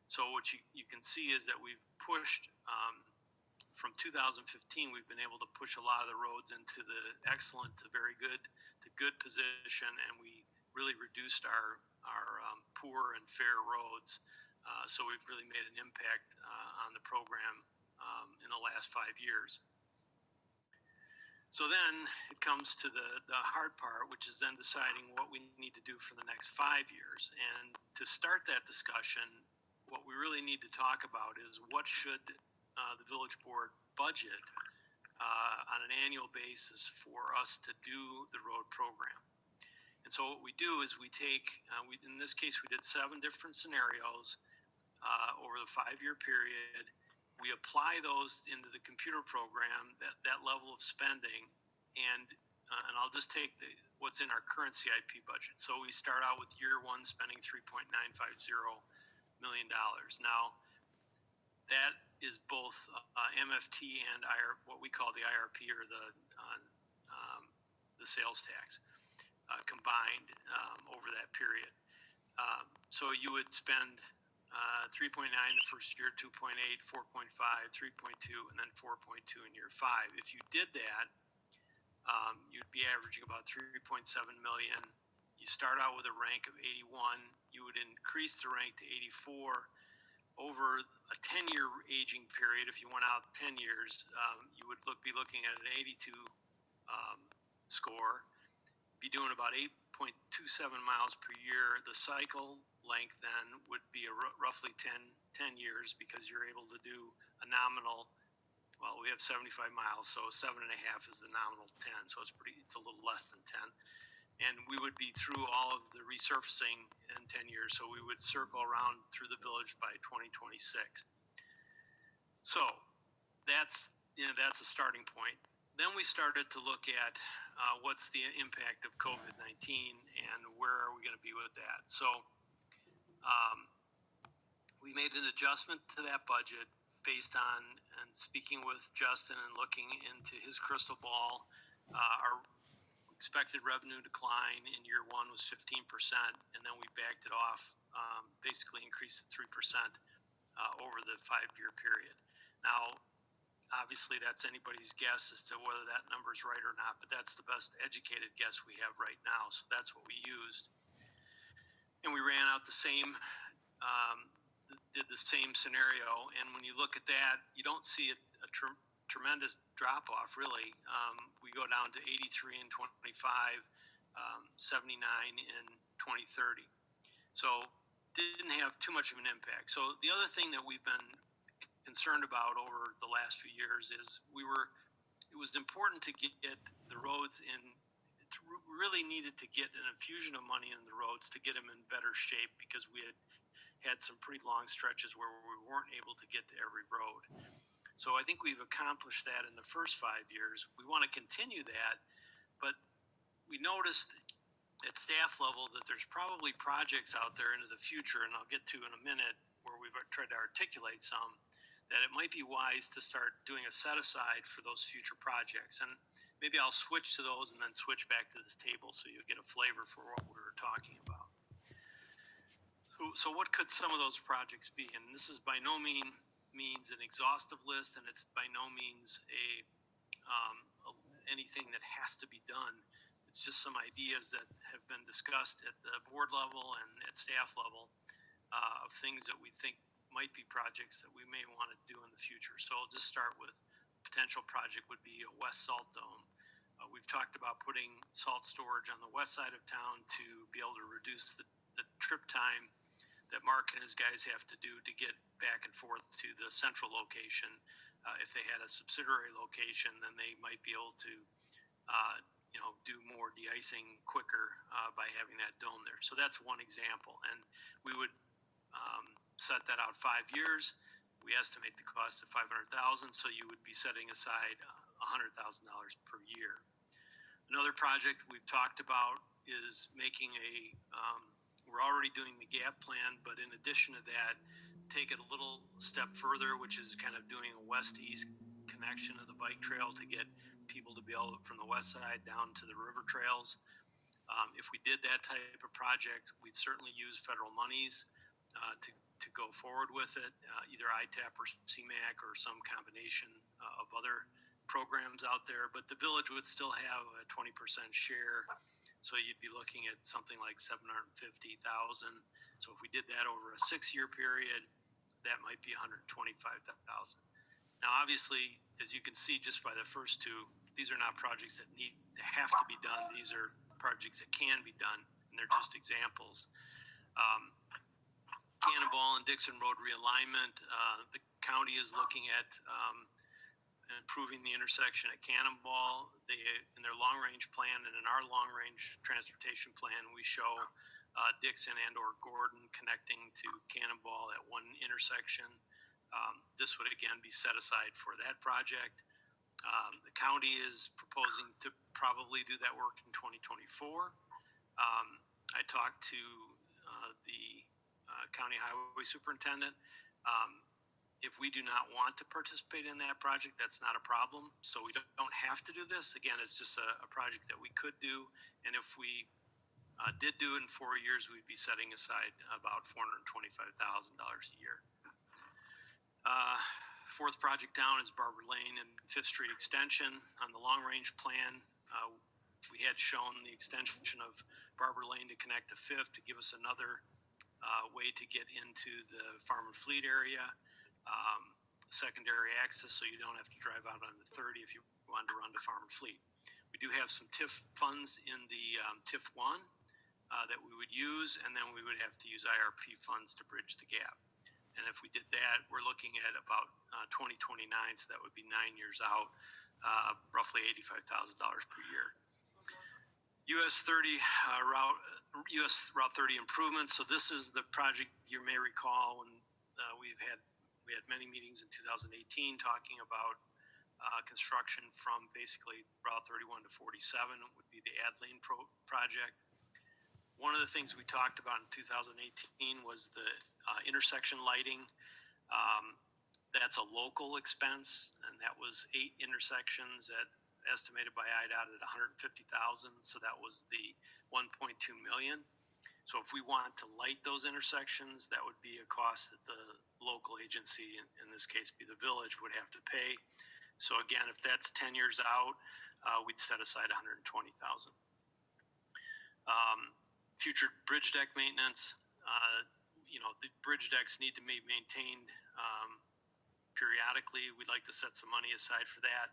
So what you can see is that we've pushed from 2015, we've been able to push a lot of the roads into the excellent to very good to good position, and we really reduced our poor and fair roads. So we've really made an impact on the program in the last 5 years. So then it comes to the hard part, which is then deciding what we need to do for the next 5 years. And to start that discussion, what we really need to talk about is what should the village board budget on an annual basis for us to do the road program. And so what we do is we take, in this case, we did 7 different scenarios over the 5-year period. We apply those into the computer program, that level of spending, and I'll just take what's in our current CIP budget. So we start out with year 1 spending $3.950 million. Now, that is both MFT and what we call the IRP, or the sales tax, combined over that period. So you would spend 3.9 the first year, 2.8, 4.5, 3.2, and then 4.2 in year 5. If you did that, you'd be averaging about 3.7 million. You start out with a rank of 81. You would increase the rank to 84. Over a 10-year aging period, if you went out 10 years, you would be looking at an 82 score. Be doing about 8.27 miles per year. The cycle length then would be roughly 10 years, because you're able to do a nominal, well, we have 75 miles, so 7.5 is the nominal 10, so it's a little less than 10. And we would be through all of the resurfacing in 10 years, so we would circle around through the village by 2026. So that's a starting point. Then we started to look at what's the impact of COVID-19 and where are we going to be with that. So we made an adjustment to that budget based on, and speaking with Justin and looking into his crystal ball, our expected revenue decline in year 1 was 15%, and then we backed it off, basically increased it 3% over the 5-year period. Now, obviously, that's anybody's guess as to whether that number is right or not, but that's the best educated guess we have right now, so that's what we used. And we ran out the same, did the same scenario, and when you look at that, you don't see a tremendous drop-off, really. We go down to 83 in 25, 79 in 2030. So didn't have too much of an impact. So the other thing that we've been concerned about over the last few years is it was important to get the roads in. It really needed to get an infusion of money in the roads to get them in better shape, because we had some pretty long stretches where we weren't able to get to every road. So I think we've accomplished that in the first 5 years. We want to continue that, but we noticed at staff level that there's probably projects out there into the future, and I'll get to in a minute, where we've tried to articulate some, that it might be wise to start doing a set aside for those future projects. And maybe I'll switch to those and then switch back to this table so you'll get a flavor for what we were talking about. So what could some of those projects be? And this is by no means an exhaustive list, and it's by no means anything that has to be done. It's just some ideas that have been discussed at the board level and at staff level of things that we think might be projects that we may want to do in the future. So So I'll just start with potential project would be a west salt dome. We've talked about putting salt storage on the west side of town to be able to reduce the trip time that Mark and his guys have to do to get back and forth to the central location. If they had a subsidiary location, then they might be able to, do more de-icing quicker by having that dome there. So that's one example, and we would set that out 5 years. We estimate the cost at $500,000, so you would be setting aside $100,000 per year. Another project we've talked about is making we're already doing the gap plan, but in addition to that, take it a little step further, which is kind of doing a west-east connection of the bike trail to get people to be able from the west side down to the river trails. If we did that type of project, we'd certainly use federal monies to go forward with it, either ITAP or CMAC or some combination of other programs out there. But the village would still have a 20% share, so you'd be looking at something like $750,000. So if we did that over a 6-year period, that might be $125,000. Now, obviously, as you can see just by the first two, these are not projects that have to be done. These are projects that can be done, and they're just examples. Cannonball and Dixon Road realignment. The county is looking at improving the intersection at Cannonball. In their long-range plan and in our long-range transportation plan, we show Dixon and or Gordon connecting to Cannonball at one intersection. This would again be set aside for that project. The county is proposing to probably do that work in 2024. I talked to the county highway superintendent. If we do not want to participate in that project, that's not a problem. So we don't have to do this. Again, it's just a project that we could do. And if we did do it in 4 years, we'd be setting aside about $425,000 a year. Fourth project down is Barber Lane and 5th Street Extension. On the long-range plan, we had shown the extension of Barber Lane to connect to 5th to give us another way to get into the Farm and Fleet area. Secondary access, so you don't have to drive out on the 30 if you want to run to Farm and Fleet. We do have some TIF funds in the TIF 1 that we would use, and then we would have to use IRP funds to bridge the gap. And if we did that, we're looking at about 2029, so that would be 9 years out, roughly $85,000 per year. US 30 US Route 30 improvements. So this is the project you may recall when we had many meetings in 2018 talking about construction from basically Route 31 to 47 would be the Adeline project. One of the things we talked about in 2018 was the intersection lighting. That's a local expense, and that was 8 intersections estimated by IDOT at $150,000. So that was the $1.2 million. So if we want to light those intersections, that would be a cost that the local agency, in this case be the village, would have to pay. So again, if that's 10 years out, we'd set aside $120,000. Future bridge deck maintenance. The bridge decks need to be maintained periodically. We'd like to set some money aside for that.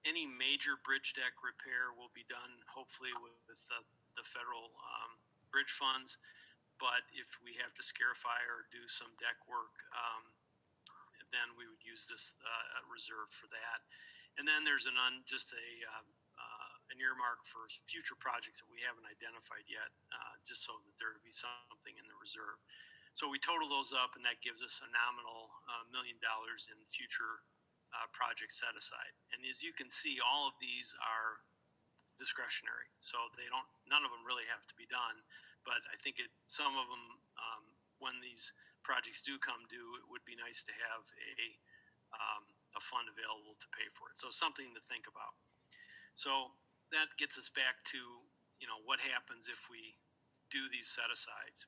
Any major bridge deck repair will be done hopefully with the federal bridge funds, but if we have to scarify or do some deck work, then we would use this reserve for that. And then there's an earmark for future projects that we haven't identified yet, just so that there would be something in the reserve. So we total those up, and that gives us a nominal $1 million in future projects set aside. And as you can see, all of these are discretionary, so none of them really have to be done. But I think some of them, when these projects do come due, it would be nice to have a fund available to pay for it. So something to think about. So that gets us back to what happens if we do these set asides.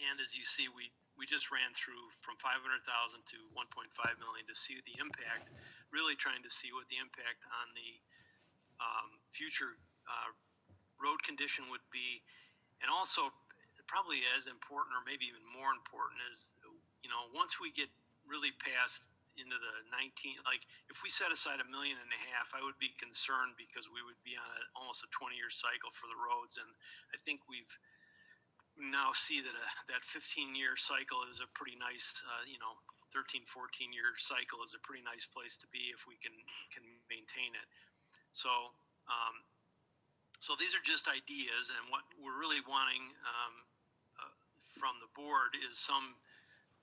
And as you see, we just ran through from $500,000 to $1.5 million to see the impact. Really trying to see what the impact on the future road condition would be, and also probably as important, or maybe even more important, is once we get really past into the 19, like if we set aside $1.5 million, I would be concerned because we would be on almost a 20-year cycle for the roads. And I think we now see that that 15-year cycle is a pretty nice, 13, 14-year cycle is a pretty nice place to be if we can maintain it. So, so these are just ideas, and what we're really wanting from the board is some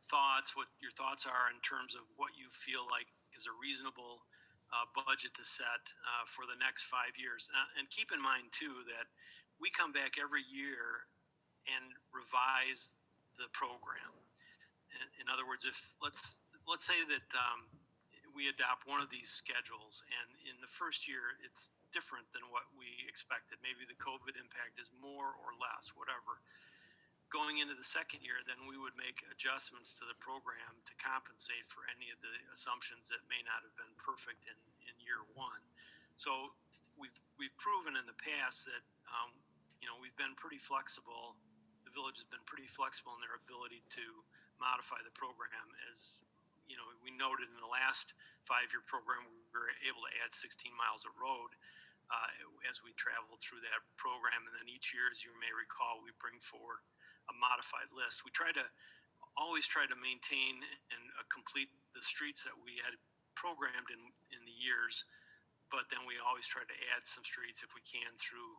thoughts, what your thoughts are in terms of what you feel like is a reasonable budget to set for the next 5 years. And keep in mind too that we come back every year and revise the program. In other words, if let's say that we adopt one of these schedules, and in the first year it's different than what we expected. Maybe the COVID impact is more or less, whatever. Going into the second year, then we would make adjustments to the program to compensate for any of the assumptions that may not have been perfect in year one. So we've proven in the past that we've been pretty flexible. The village has been pretty flexible in their ability to modify the program. As we noted in the last 5-year program, we were able to add 16 miles of road as we traveled through that program. And then each year, as you may recall, we bring forward a modified list. We always try to maintain and complete the streets that we had programmed in the years, but then we always try to add some streets if we can through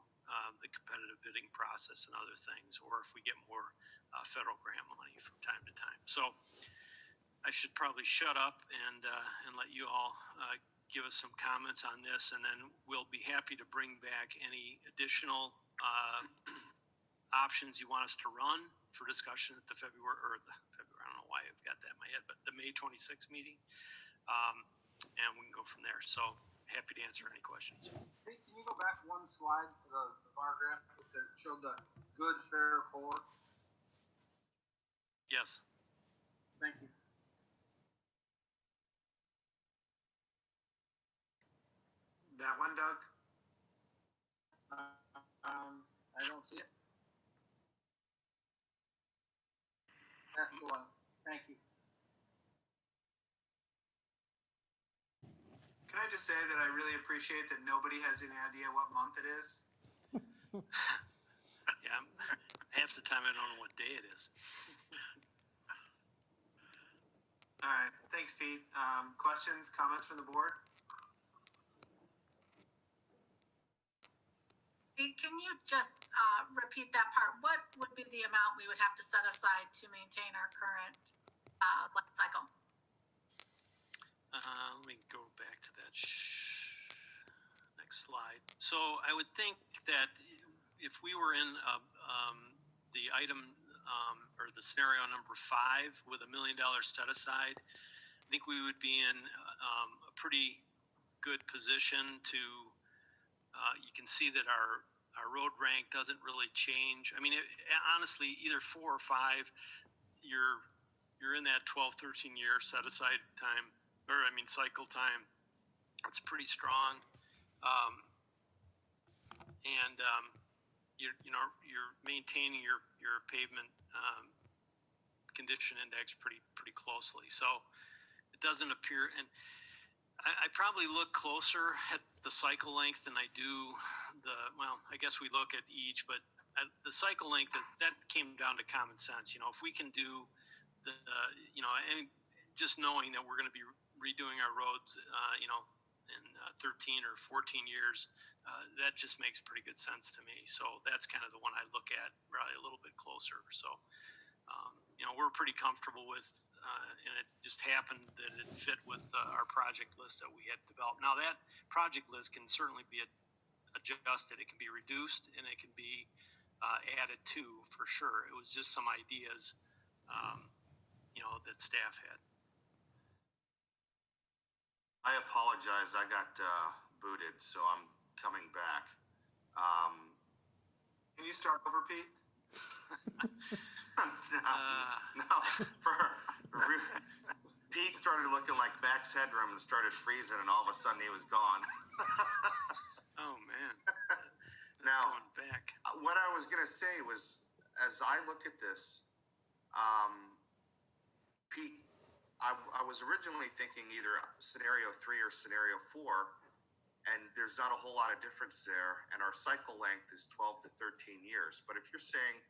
the competitive bidding process and other things, or if we get more federal grant money from time to time. So I should probably shut up and let you all give us some comments on this, and then we'll be happy to bring back any additional options you want us to run for discussion at the February, I don't know why I've got that in my head, but the May 26th meeting, and we can go from there. So happy to answer any questions. Hey, can you go back one slide to the bar graph that showed the good, fair, poor? Yes. Thank you. That one, Doug? I don't see it. That's the one. Thank you. Can I just say that I really appreciate that nobody has any idea what month it is? Yeah, half the time I don't know what day it is. All right, thanks, Pete. Questions, comments from the board? Pete, can you just repeat that part? What would be the amount we would have to set aside to maintain our current life cycle? Let me go back to that next slide. So I would think that if we were in the item or the scenario number 5 with $1 million set aside, I think we would be in a pretty good position to. You can see that our road rank doesn't really change. I mean, honestly, either 4 or 5, you're in that 12, 13 year set aside time, cycle time. It's pretty strong, and you're maintaining your pavement condition index pretty closely. So it doesn't appear, and I probably look closer at the cycle length than I do I guess we look at each, but the cycle length, that came down to common sense. If we can do and just knowing that we're going to be redoing our roads, in 13 or 14 years, that just makes pretty good sense to me. So that's kind of the one I look at probably a little bit closer. So, we're pretty comfortable with, and it just happened that it fit with our project list that we had developed. Now that project list can certainly be adjusted. It can be reduced and it can be added to, for sure. It was just some ideas, that staff had. I apologize. I got booted, so I'm coming back. Can you start over, Pete? No. Pete started looking like Max Headroom and started freezing, and all of a sudden he was gone. Oh man. Now, going back. What I was going to say was, as I look at this, Pete, I was originally thinking either scenario 3 or scenario 4, and there's not a whole lot of difference there, and our cycle length is 12 to 13 years. But if you're saying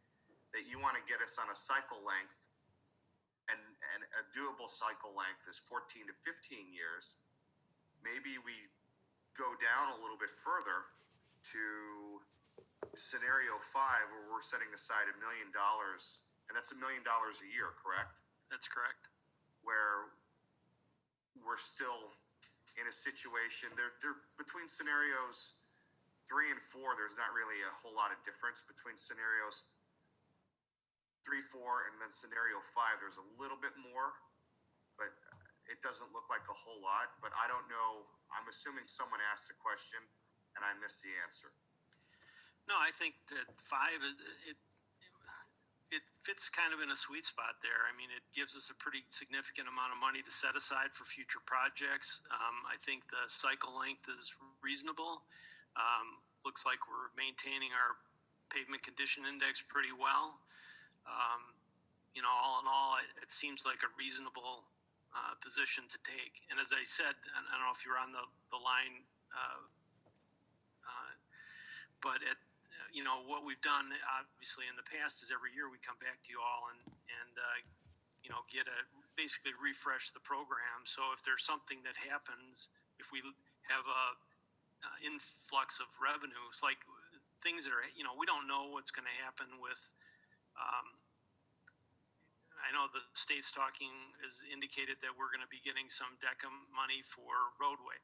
that you want to get us on a cycle length, and a doable cycle length is 14 to 15 years, maybe we go down a little bit further to scenario 5, where we're setting aside $1 million, and that's $1 million a year, correct? That's correct. Where we're still in a situation there between scenarios 3 and 4, there's not really a whole lot of difference between scenarios 3, 4, and then scenario 5. There's a little bit more, but it doesn't look like a whole lot. But I don't know. I'm assuming someone asked a question and I missed the answer. No, I think that 5 it fits kind of in a sweet spot there. I mean, it gives us a pretty significant amount of money to set aside for future projects. I think the cycle length is reasonable. Looks like we're maintaining our pavement condition index pretty well. All in all, it seems like a reasonable position to take. And as I said, I don't know if you were on the line, but what we've done obviously in the past is every year we come back to you all and basically refresh the program. So if there's something that happens, if we have a influx of revenues, like things that are, we don't know what's going to happen with. I know the state's is indicated that we're going to be getting some DECA money for roadway.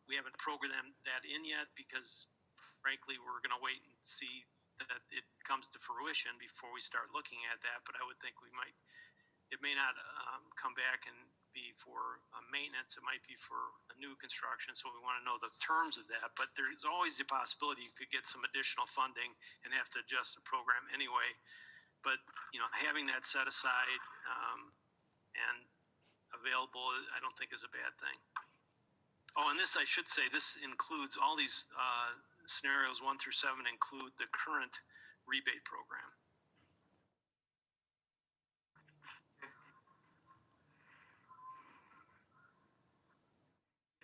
We haven't programmed that in yet because, frankly, we're going to wait and see that it comes to fruition before we start looking at that. But I would think it may not come back and be for maintenance. It might be for a new construction. So we want to know the terms of that. But there's always the possibility you could get some additional funding and have to adjust the program anyway. But, having that set aside and available, I don't think is a bad thing. Oh, and I should say, this includes all these scenarios 1 through 7 include the current rebate program.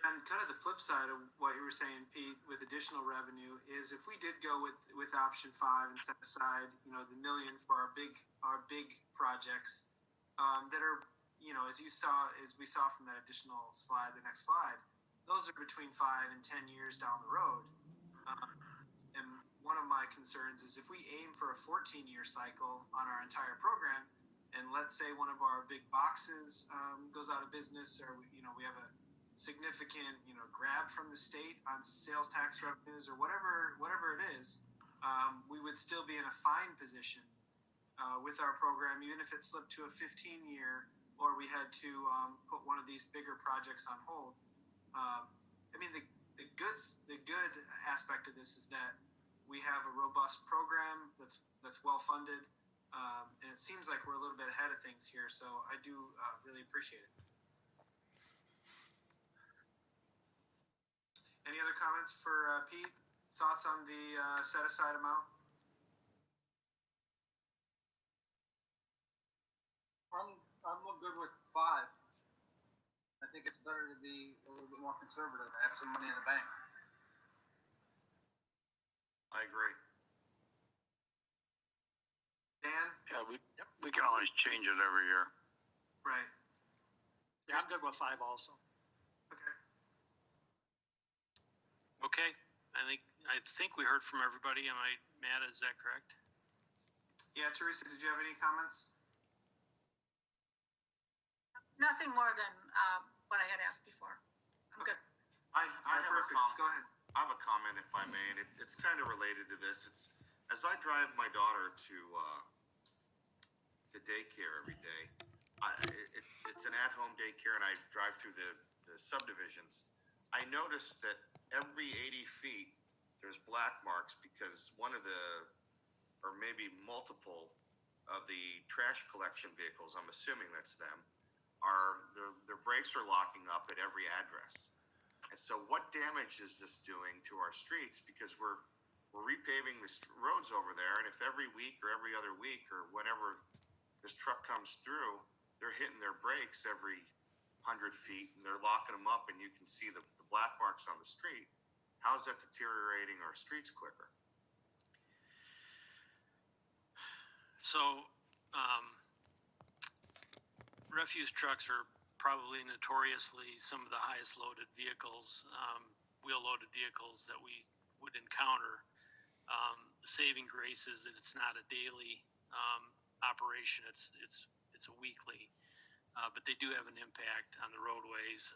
And kind of the flip side of what you were saying, Pete, with additional revenue is if we did go with option 5 and set aside, the $1 million for our big projects that are, as we saw from that additional slide, the next slide, those are between 5 and 10 years down the road. And one of my concerns is if we aim for a 14-year cycle on our entire program, and let's say one of our big boxes goes out of business, or we have a significant grab from the state on sales tax revenues or whatever it is, we would still be in a fine position with our program, even if it slipped to a 15-year or we had to put one of these bigger projects on hold. I mean, the good aspect of this is that we have a robust program that's well funded, and it seems like we're a little bit ahead of things here. So I do really appreciate it. Any other comments for Pete? Thoughts on the set aside amount? I'm good with 5. I think it's better to be a little bit more conservative, have some money in the bank. I agree. Dan? Yeah, we can always change it every year. Right. Yeah, I'm good with 5 also. Okay. Okay. I think we heard from everybody. Am I, Matt, is that correct? Yeah, Teresa, did you have any comments? Nothing more than what I had asked before. I'm good. I have a comment. Go ahead. I have a comment, if I may, and it's kind of related to this. It's as I drive my daughter to daycare every day. It's an at-home daycare, and I drive through the subdivisions. I noticed that every 80 feet there's black marks because one of or maybe multiple of the trash collection vehicles, I'm assuming that's them, their brakes are locking up at every address. And so what damage is this doing to our streets? Because we're repaving the roads over there, and if every week or every other week or whenever this truck comes through, they're hitting their brakes every 100 feet and they're locking them up and you can see the black marks on the street. How's that deteriorating our streets quicker? So, refuse trucks are probably notoriously some of the highest loaded vehicles, wheel-loaded vehicles that we would encounter. The saving grace is that it's not a daily operation; it's a weekly, but they do have an impact on the roadways.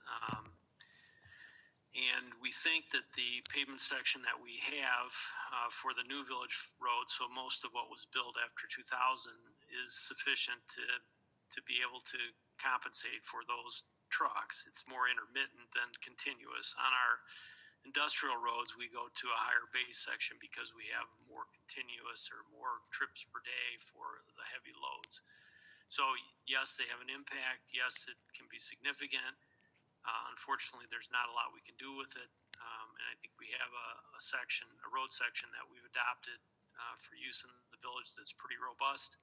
And we think that the pavement section that we have for the new village road, so most of what was built after 2000, is sufficient to be able to compensate for those trucks. It's more intermittent than continuous. On our industrial roads, we go to a higher base section because we have more continuous or more trips per day for the heavy loads. So yes, they have an impact. Yes, it can be significant. Unfortunately, there's not a lot we can do with it. And I think we have a road section that we've adopted for use in the village that's pretty robust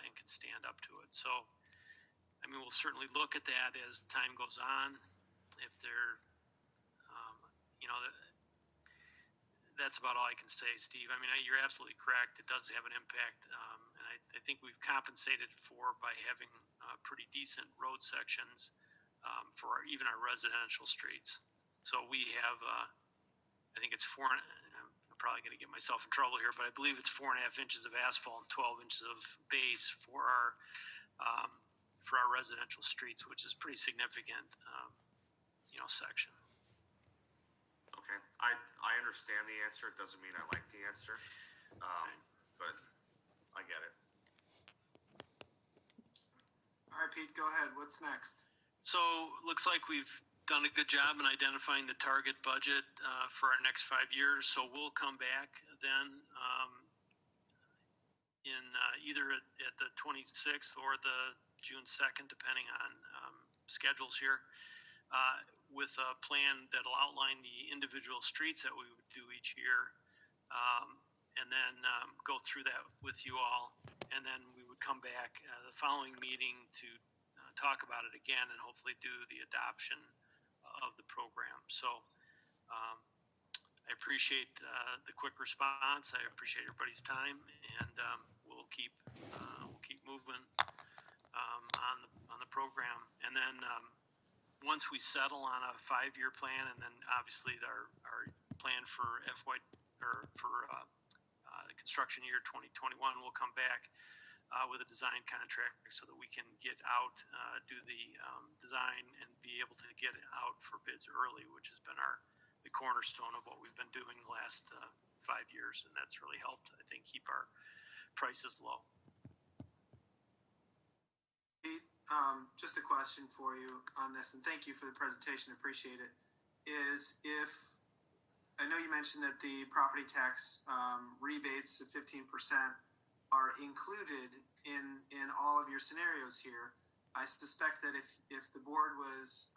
and can stand up to it. So, I mean, we'll certainly look at that as time goes on. If they're, that's about all I can say, Steve. I mean, you're absolutely correct. It does have an impact. And I think we've compensated for by having pretty decent road sections for even our residential streets. So we have, I think it's I'm probably going to get myself in trouble here, but I believe it's 4.5 inches of asphalt and 12 inches of base for our residential streets, which is pretty significant, section. Okay, I understand the answer. It doesn't mean I like the answer, but I get it. All right, Pete, go ahead. What's next? So looks like we've done a good job in identifying the target budget for our next 5 years. So we'll come back then in either at the 26th or the June 2nd, depending on schedules here, with a plan that'll outline the individual streets that we would do each year, and then go through that with you all. And then we would come back the following meeting to talk about it again and hopefully do the adoption of the program. So I appreciate the quick response. I appreciate everybody's time, and we'll keep moving on the program. And then once we settle on a 5-year plan, and then obviously our plan for the construction year 2021, we'll come back with a design contract so that we can get out, do the design, and be able to get it out for bids early, which has been the cornerstone of what we've been doing the last 5 years, and that's really helped, I think, keep our prices low. Pete, just a question for you on this, and thank you for the presentation. Appreciate it. I know you mentioned that the property tax rebates of 15% are included in all of your scenarios here. I suspect that if the board was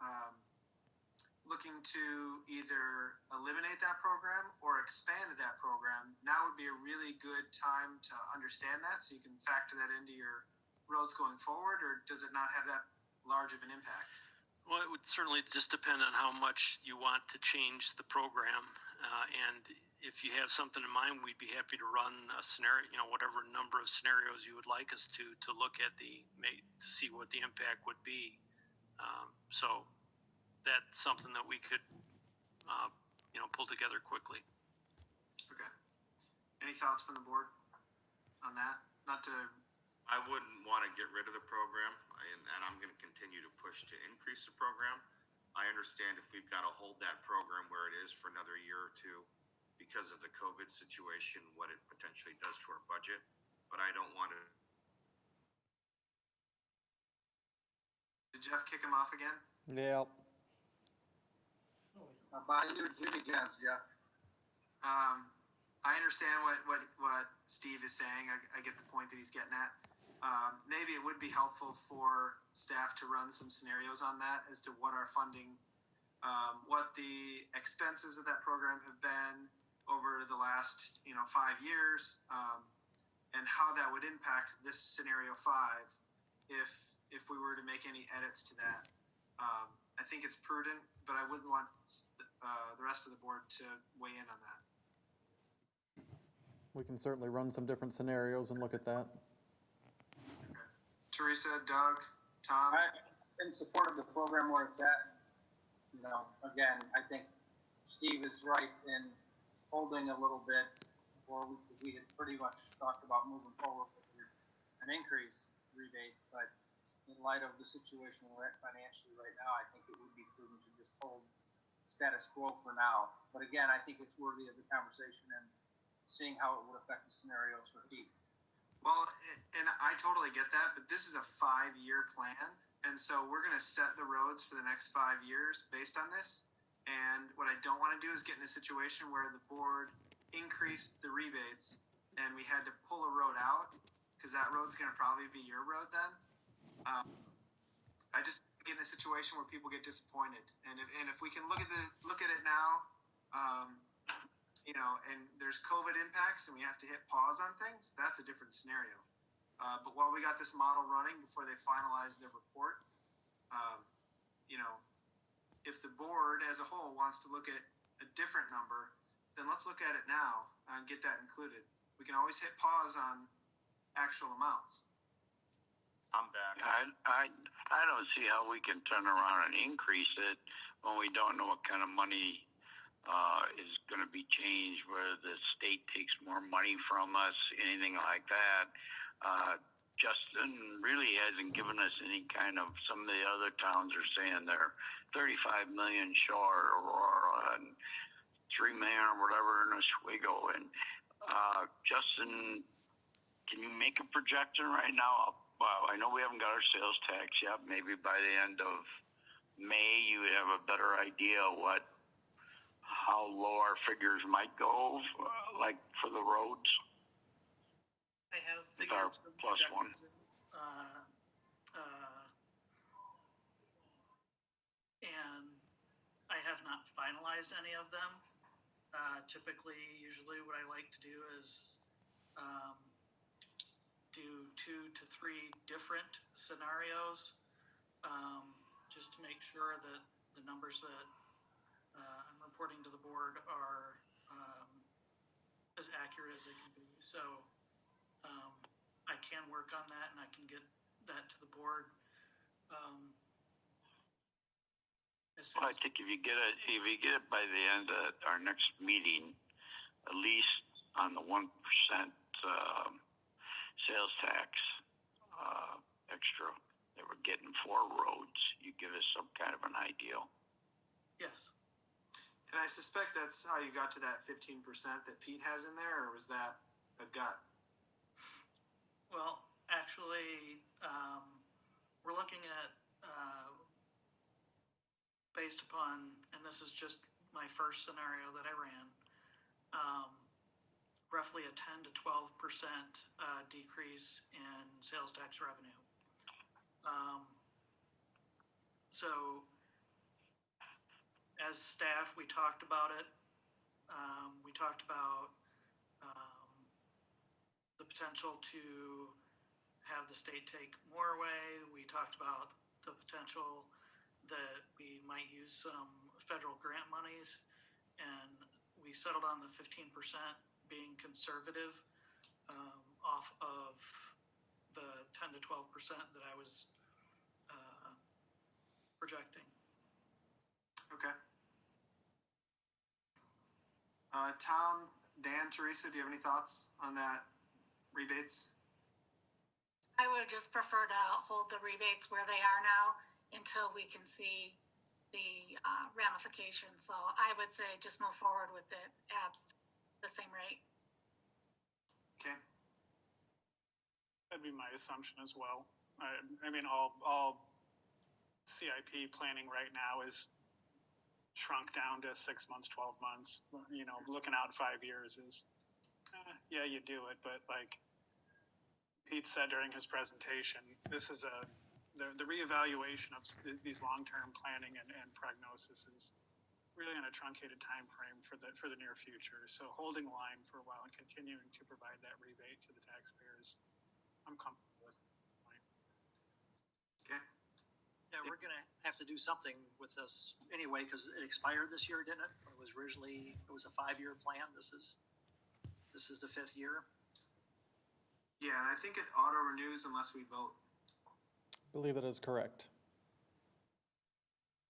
looking to either eliminate that program or expand that program, now would be a really good time to understand that, so you can factor that into your roads going forward, or does it not have that large of an impact? Well, it would certainly just depend on how much you want to change the program. And if you have something in mind, we'd be happy to run a scenario, whatever number of scenarios you would like us to look at to see what the impact would be. So that's something that we could, pull together quickly. Okay. Any thoughts from the board on that? I wouldn't want to get rid of the program, and I'm going to continue to push to increase the program. I understand if we've got to hold that program where it is for another year or two because of the COVID situation, what it potentially does to our budget, but I don't want to. Did Jeff kick him off again? Yeah. By you, Jimmy Jens, Jeff. I understand what Steve is saying. I get the point that he's getting at. Maybe it would be helpful for staff to run some scenarios on that as to what our funding, what the expenses of that program have been over the last 5 years, and how that would impact this scenario 5 if if we were to make any edits to that. I think it's prudent, but I wouldn't want the rest of the board to weigh in on that. We can certainly run some different scenarios and look at that. Okay. Teresa, Doug, Tom? I'm in support of the program where it's at. You know, again, I think Steve is right in holding a little bit, or we had pretty much talked about moving forward with an increase rebate, but in light of the situation we're at financially right now, I think it would be prudent to just hold status quo for now. But again, I think it's worthy of the conversation and seeing how it would affect the scenarios for heat. Well, and I totally get that, but this is a 5-year plan. And so we're going to set the roads for the next 5 years based on this. And what I don't want to do is get in a situation where the board increased the rebates and we had to pull a road out, because that road's going to probably be your road then. I just get in a situation where people get disappointed. And if we can look at it now, you know, and there's COVID impacts and we have to hit pause on things, that's a different scenario. But while we got this model running before they finalize their report, you know, if the board as a whole wants to look at a different number, then let's look at it now and get that included. We can always hit pause on actual amounts. I'm back. I don't see how we can turn around and increase it when we don't know what kind of money is going to be changed, whether the state takes more money from us, anything like that. Justin really hasn't given us any kind of, some of the other towns are saying they're 35 million short, or 3 million or whatever in Oswego. And Justin, can you make a projection right now? Well, I know we haven't got our sales tax yet. Maybe by the end of May, you have a better idea how low our figures might go, like for the roads. I have With our figured some plus one. projections, and I have not finalized any of them. Usually what I like to do is do 2 to 3 different scenarios, just to make sure that the numbers that I'm reporting to the board are as accurate as they can be. So I can work on that and I can get that to the board. Well, I think if you get it by the end of our next meeting, at least on the 1% sales tax extra that we're getting for roads, you give us some kind of an idea. Yes. And I suspect that's how you got to that 15% that Pete has in there, or was that a gut? Well, actually, we're looking at, based upon, and this is just my first scenario that I ran, roughly a 10 to 12% decrease in sales tax revenue. So as staff, we talked about it. We talked about the potential to have the state take more away. We talked about the potential that we might use some federal grant monies, and we settled on the 15% being conservative, off of the 10 to 12% that I was projecting. Okay. Tom, Dan, Teresa, do you have any thoughts on that rebates? I would just prefer to hold the rebates where they are now until we can see the ramifications. So I would say just move forward with it at the same rate. Okay. That'd be my assumption as well. I mean, all CIP planning right now is shrunk down to 6 months, 12 months. You know, looking out 5 years is, yeah, you do it, but like Pete said during his presentation, this is the reevaluation of these long-term planning and prognosis is really on a truncated time frame for the near future. So holding the line for a while and continuing to provide that rebate to the taxpayers, I'm comfortable with. Yeah, we're gonna have to do something with this anyway, because it expired this year, didn't it? It was originally, it was a 5-year plan. This is the 5th year. Yeah, and I think it auto renews unless we vote. I believe that is correct.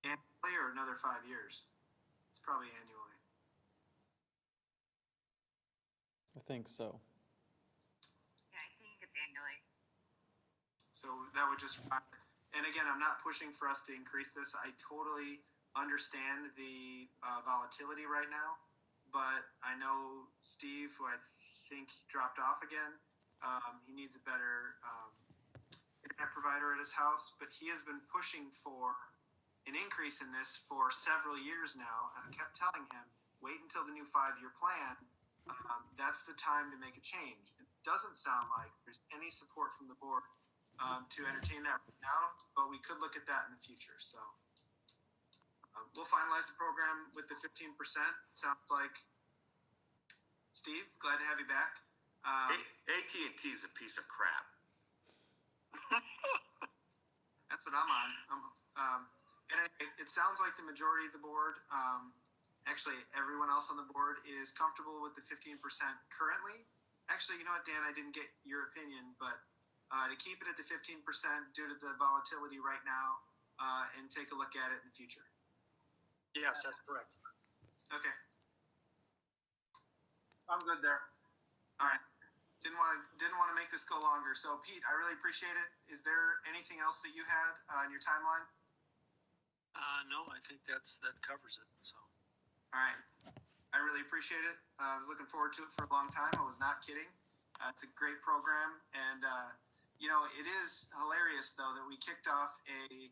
Annually or another 5 years? It's probably annually. I think so. Yeah, I think it's annually. So that would just, and again, I'm not pushing for us to increase this. I totally understand the volatility right now, but I know Steve, who I think dropped off again, he needs a better internet provider at his house, but he has been pushing for an increase in this for several years now, and I kept telling him, wait until the new 5-year plan. That's the time to make a change. It doesn't sound like there's any support from the board to entertain that right now, but we could look at that in the future. So we'll finalize the program with the 15%. Sounds like, Steve, glad to have you back. AT&T is a piece of crap. That's what I'm on. And it sounds like the majority of the board, actually everyone else on the board, is comfortable with the 15% currently. Actually, you know what, Dan, I didn't get your opinion, but to keep it at the 15% due to the volatility right now, and take a look at it in the future. Yes, that's correct. Okay. I'm good there. All right. Didn't want to make this go longer. So Pete, I really appreciate it. Is there anything else that you had on your timeline? No, I think that covers it. So. All right. I really appreciate it. I was looking forward to it for a long time. I was not kidding. It's a great program. And, you know, it is hilarious, though, that we kicked off a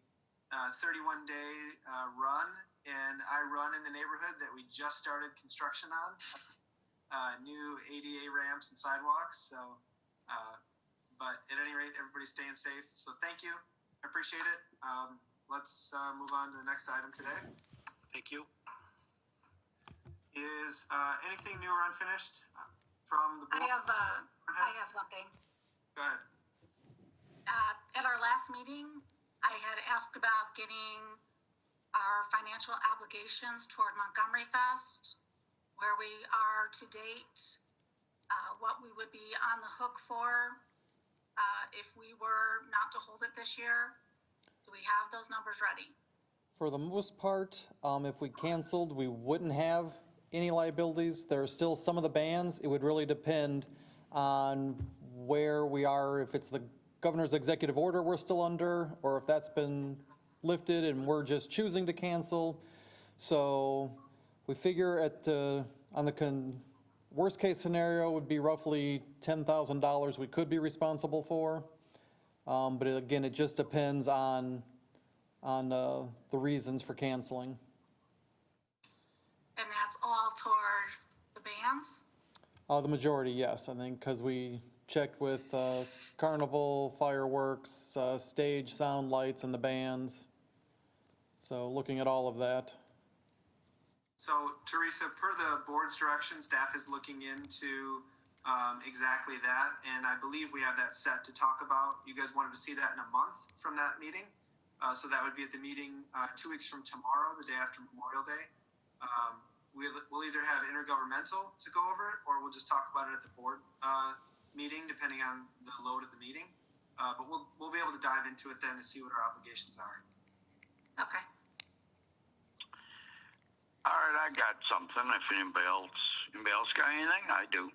31-day run, and I run in the neighborhood that we just started construction on. New ADA ramps and sidewalks. So, but at any rate, everybody's staying safe. So thank you. I appreciate it. Let's move on to the next item today. Thank you. Is anything new or unfinished from the board? I have something. Go ahead. At our last meeting, I had asked about getting our financial obligations toward Montgomery Fest, where we are to date, what we would be on the hook for if we were not to hold it this year. Do we have those numbers ready? For the most part, if we canceled, we wouldn't have any liabilities. There are still some of the bans. It would really depend on where we are, if it's the governor's executive order we're still under, or if that's been lifted and we're just choosing to cancel. So we figure on the worst case scenario would be roughly $10,000 we could be responsible for. But again, it just depends on the reasons for canceling. And that's all toward the bans? The majority, yes, I think, because we checked with carnival, fireworks, stage, sound lights, and the bands. So looking at all of that. So Teresa, per the board's direction, staff is looking into exactly that, and I believe we have that set to talk about. You guys wanted to see that in a month from that meeting, so that would be at the meeting 2 weeks from tomorrow, the day after Memorial Day. We'll either have intergovernmental to go over it, or we'll just talk about it at the board meeting, depending on the load of the meeting. But we'll be able to dive into it then to see what our obligations are. Okay. All right, I got something. If anybody else got anything, I do.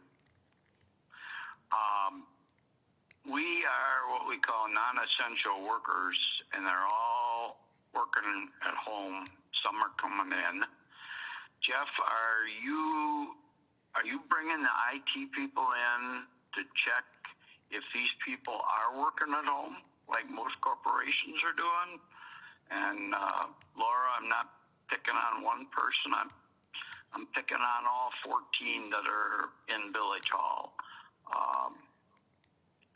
We are what we call non-essential workers, and they're all working at home. Some are coming in. Jeff, are you bringing the IT people in to check if these people are working at home, like most corporations are doing? And Laura, I'm not picking on one person. I'm picking on all 14 that are in Village Hall,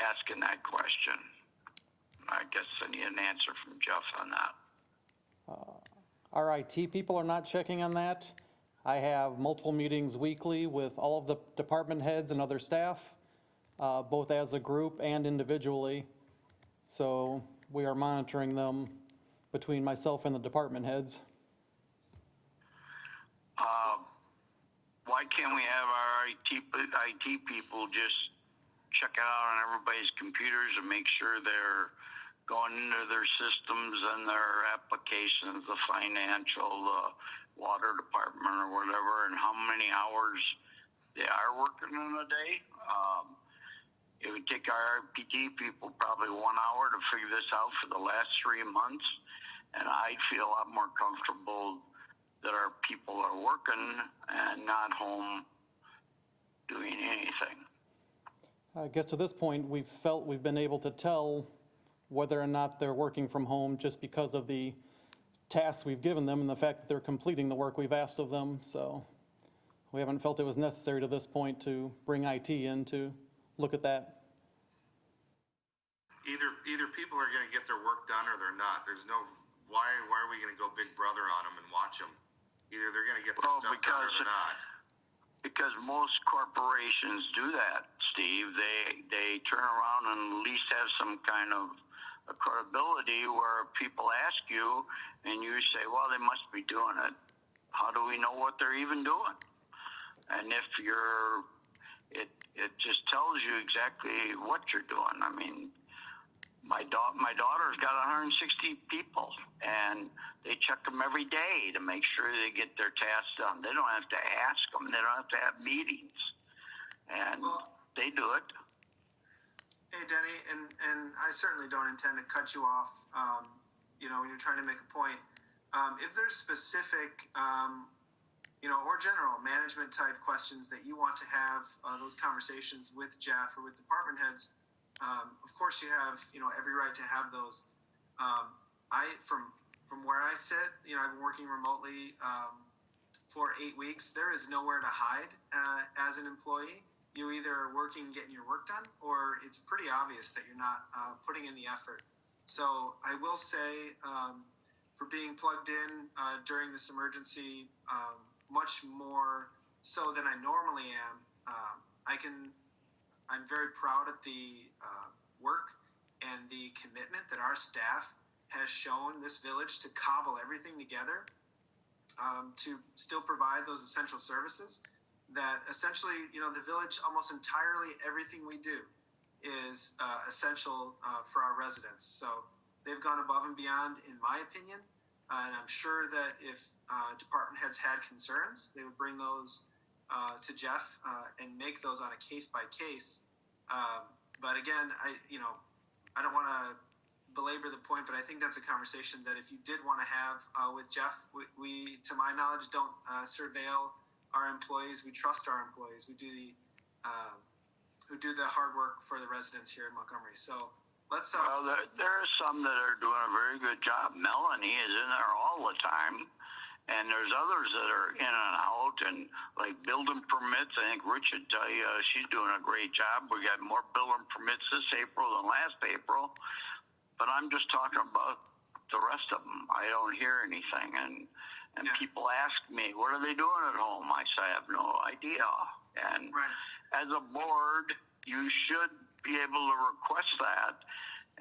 asking that question. I guess I need an answer from Jeff on that. Our IT people are not checking on that. I have multiple meetings weekly with all of the department heads and other staff, both as a group and individually. So we are monitoring them. between myself and the department heads. Why can't we have our IT people just check it out on everybody's computers and make sure they're going into their systems and their applications, the financial, the water department or whatever, and how many hours they are working in a day? It would take our RPT people probably 1 hour to figure this out for the last 3 months, and I'd feel a lot more comfortable that our people are working and not home doing anything. I guess to this point, we've been able to tell whether or not they're working from home just because of the tasks we've given them and the fact that they're completing the work we've asked of them. So we haven't felt it was necessary to this point to bring IT in to look at that. Either people are going to get their work done or they're not. There's no, why are we going to go big brother on them and watch them? Either they're going to get their stuff done or they're not. Because most corporations do that, Steve. They turn around and at least have some kind of a credibility where people ask you and you say, well, they must be doing it. How do we know what they're even doing? And if it just tells you exactly what you're doing. I mean, my daughter's got 160 people, and they check them every day to make sure they get their tasks done. They don't have to ask them. They don't have to have meetings, and they do it. Hey, Denny, and I certainly don't intend to cut you off, when you're trying to make a point. If there's specific, or general management type questions that you want to have those conversations with Jeff or with department heads, of course you have, every right to have those. From where I sit, I've been working remotely for 8 weeks. There is nowhere to hide as an employee. You either are working, getting your work done, or it's pretty obvious that you're not putting in the effort. So I will say, for being plugged in during this emergency, much more so than I normally am, I'm very proud of the work and the commitment that our staff has shown this village to cobble everything together to still provide those essential services. That essentially, the village, almost entirely everything we do is essential for our residents. So they've gone above and beyond, in my opinion. And I'm sure that if department heads had concerns, they would bring those to Jeff and make those on a case by case. But again, I don't want to belabor the point, but I think that's a conversation that if you did want to have with Jeff, we to my knowledge, don't surveil our employees. We trust our employees. We do who do the hard work for the residents here in Montgomery. So let's. Well, there are some that are doing a very good job. Melanie is in there all the time, and there's others that are in and out, and like building permits. I think Rich would tell you she's doing a great job. We got more building permits this April than last April, but I'm just talking about the rest of them. I don't hear anything, and people ask me, what are they doing at home? I say, I have no idea. And as a board, you should be able to request that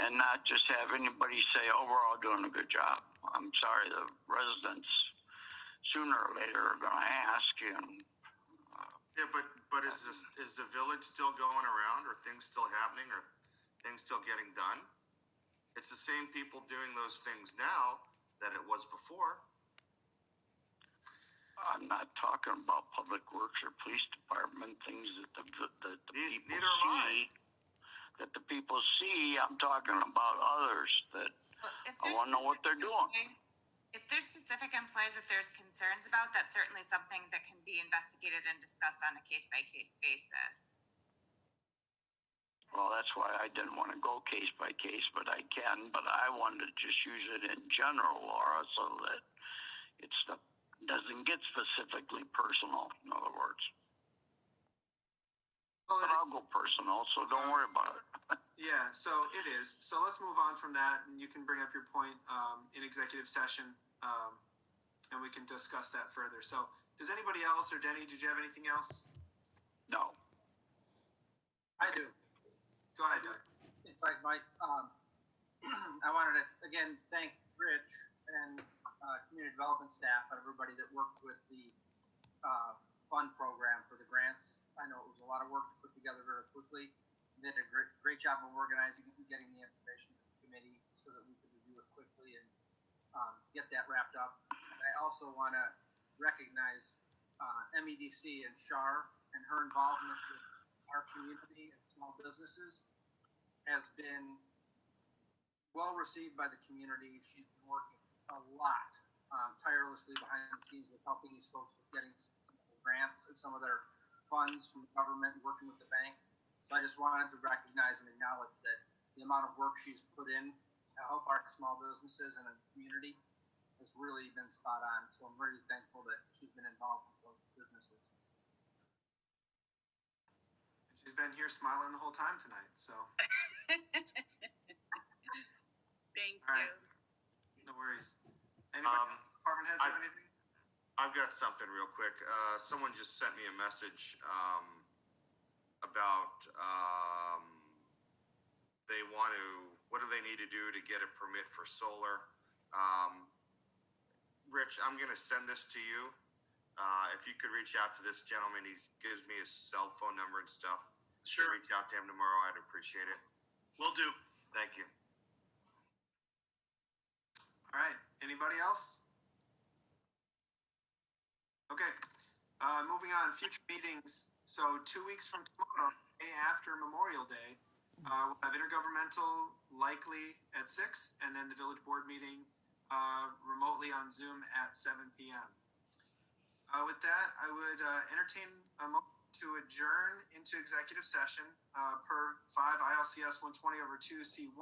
and not just have anybody say, oh, we're all doing a good job. I'm sorry, the residents sooner or later are going to ask you. Yeah, but is the village still going around? Are things still happening? Are things still getting done? It's the same people doing those things now that it was before. I'm not talking about public works or police department, things that the people Neither am I. That the people see. I'm talking about others that I want to know what they're doing. If there's specific employees that there's concerns about, that's certainly something that can be investigated and discussed on a case-by-case basis. Well, that's why I didn't want to go case by case, but I can. But I wanted to just use it in general, Laura, so that doesn't get specifically personal, in other words. Well, but I'll go personal, so don't worry about it. Yeah, so it is. So let's move on from that, and you can bring up your point in executive session, and we can discuss that further. So does anybody else, or Denny, did you have anything else? No. I do. Go ahead, Doug. In fact, Mike, I wanted to, again, thank Rich and community development staff and everybody that worked with the fund program for the grants. I know it was a lot of work to put together very quickly. They did a great job of organizing it and getting the information to the committee so that we could review it quickly and get that wrapped up. And I also want to recognize MEDC and Shar and her involvement with our community and small businesses has been well received by the community. She's been working a lot tirelessly behind the scenes with helping these folks with getting grants and some of their funds from the government, working with the bank. So I just wanted to recognize and acknowledge that the amount of work she's put in to help our small businesses and the community has really been spot on. So I'm really thankful that she's been involved with those businesses. She's been here smiling the whole time tonight, so. Thank All right. you. No worries. Anybody, department heads have anything? I've got something real quick. Someone just sent me a message about they want to. What do they need to do to get a permit for solar? Rich, I'm going to send this to you. If you could reach out to this gentleman, he gives me his cell phone number and stuff. Sure. Reach out to him tomorrow. I'd appreciate it. Will do. Thank you. All right. Anybody else? Okay. Moving on. Future meetings. So 2 weeks from tomorrow, day after Memorial Day, we'll have intergovernmental likely at 6, and then the village board meeting remotely on Zoom at 7 p.m. With that, I would entertain a motion to adjourn into executive session per 5 ILCS 120/2C1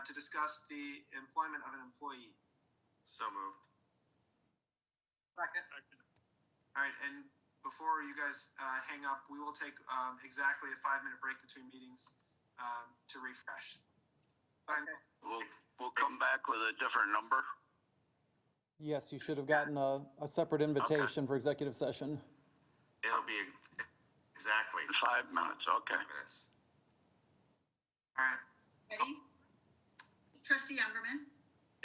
to discuss the employment of an employee. So moved. Second. All right, and before you guys hang up, we will take exactly a 5-minute break between meetings to refresh. Okay. We'll come back with a different number. Yes, you should have gotten a separate invitation for executive session. It'll be exactly 5 minutes, okay. 5 minutes. All right. Ready? Trustee Youngerman,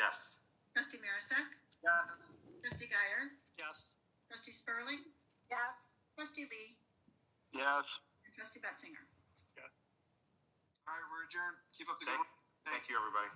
Yes. Trustee Marisak, Yes. Trustee Guyer, Yes. Trustee Spurling, Yes. Trustee Lee, Yes. and Trustee Betzinger. All right, we're adjourned. Keep up the good Thank work. you, everybody.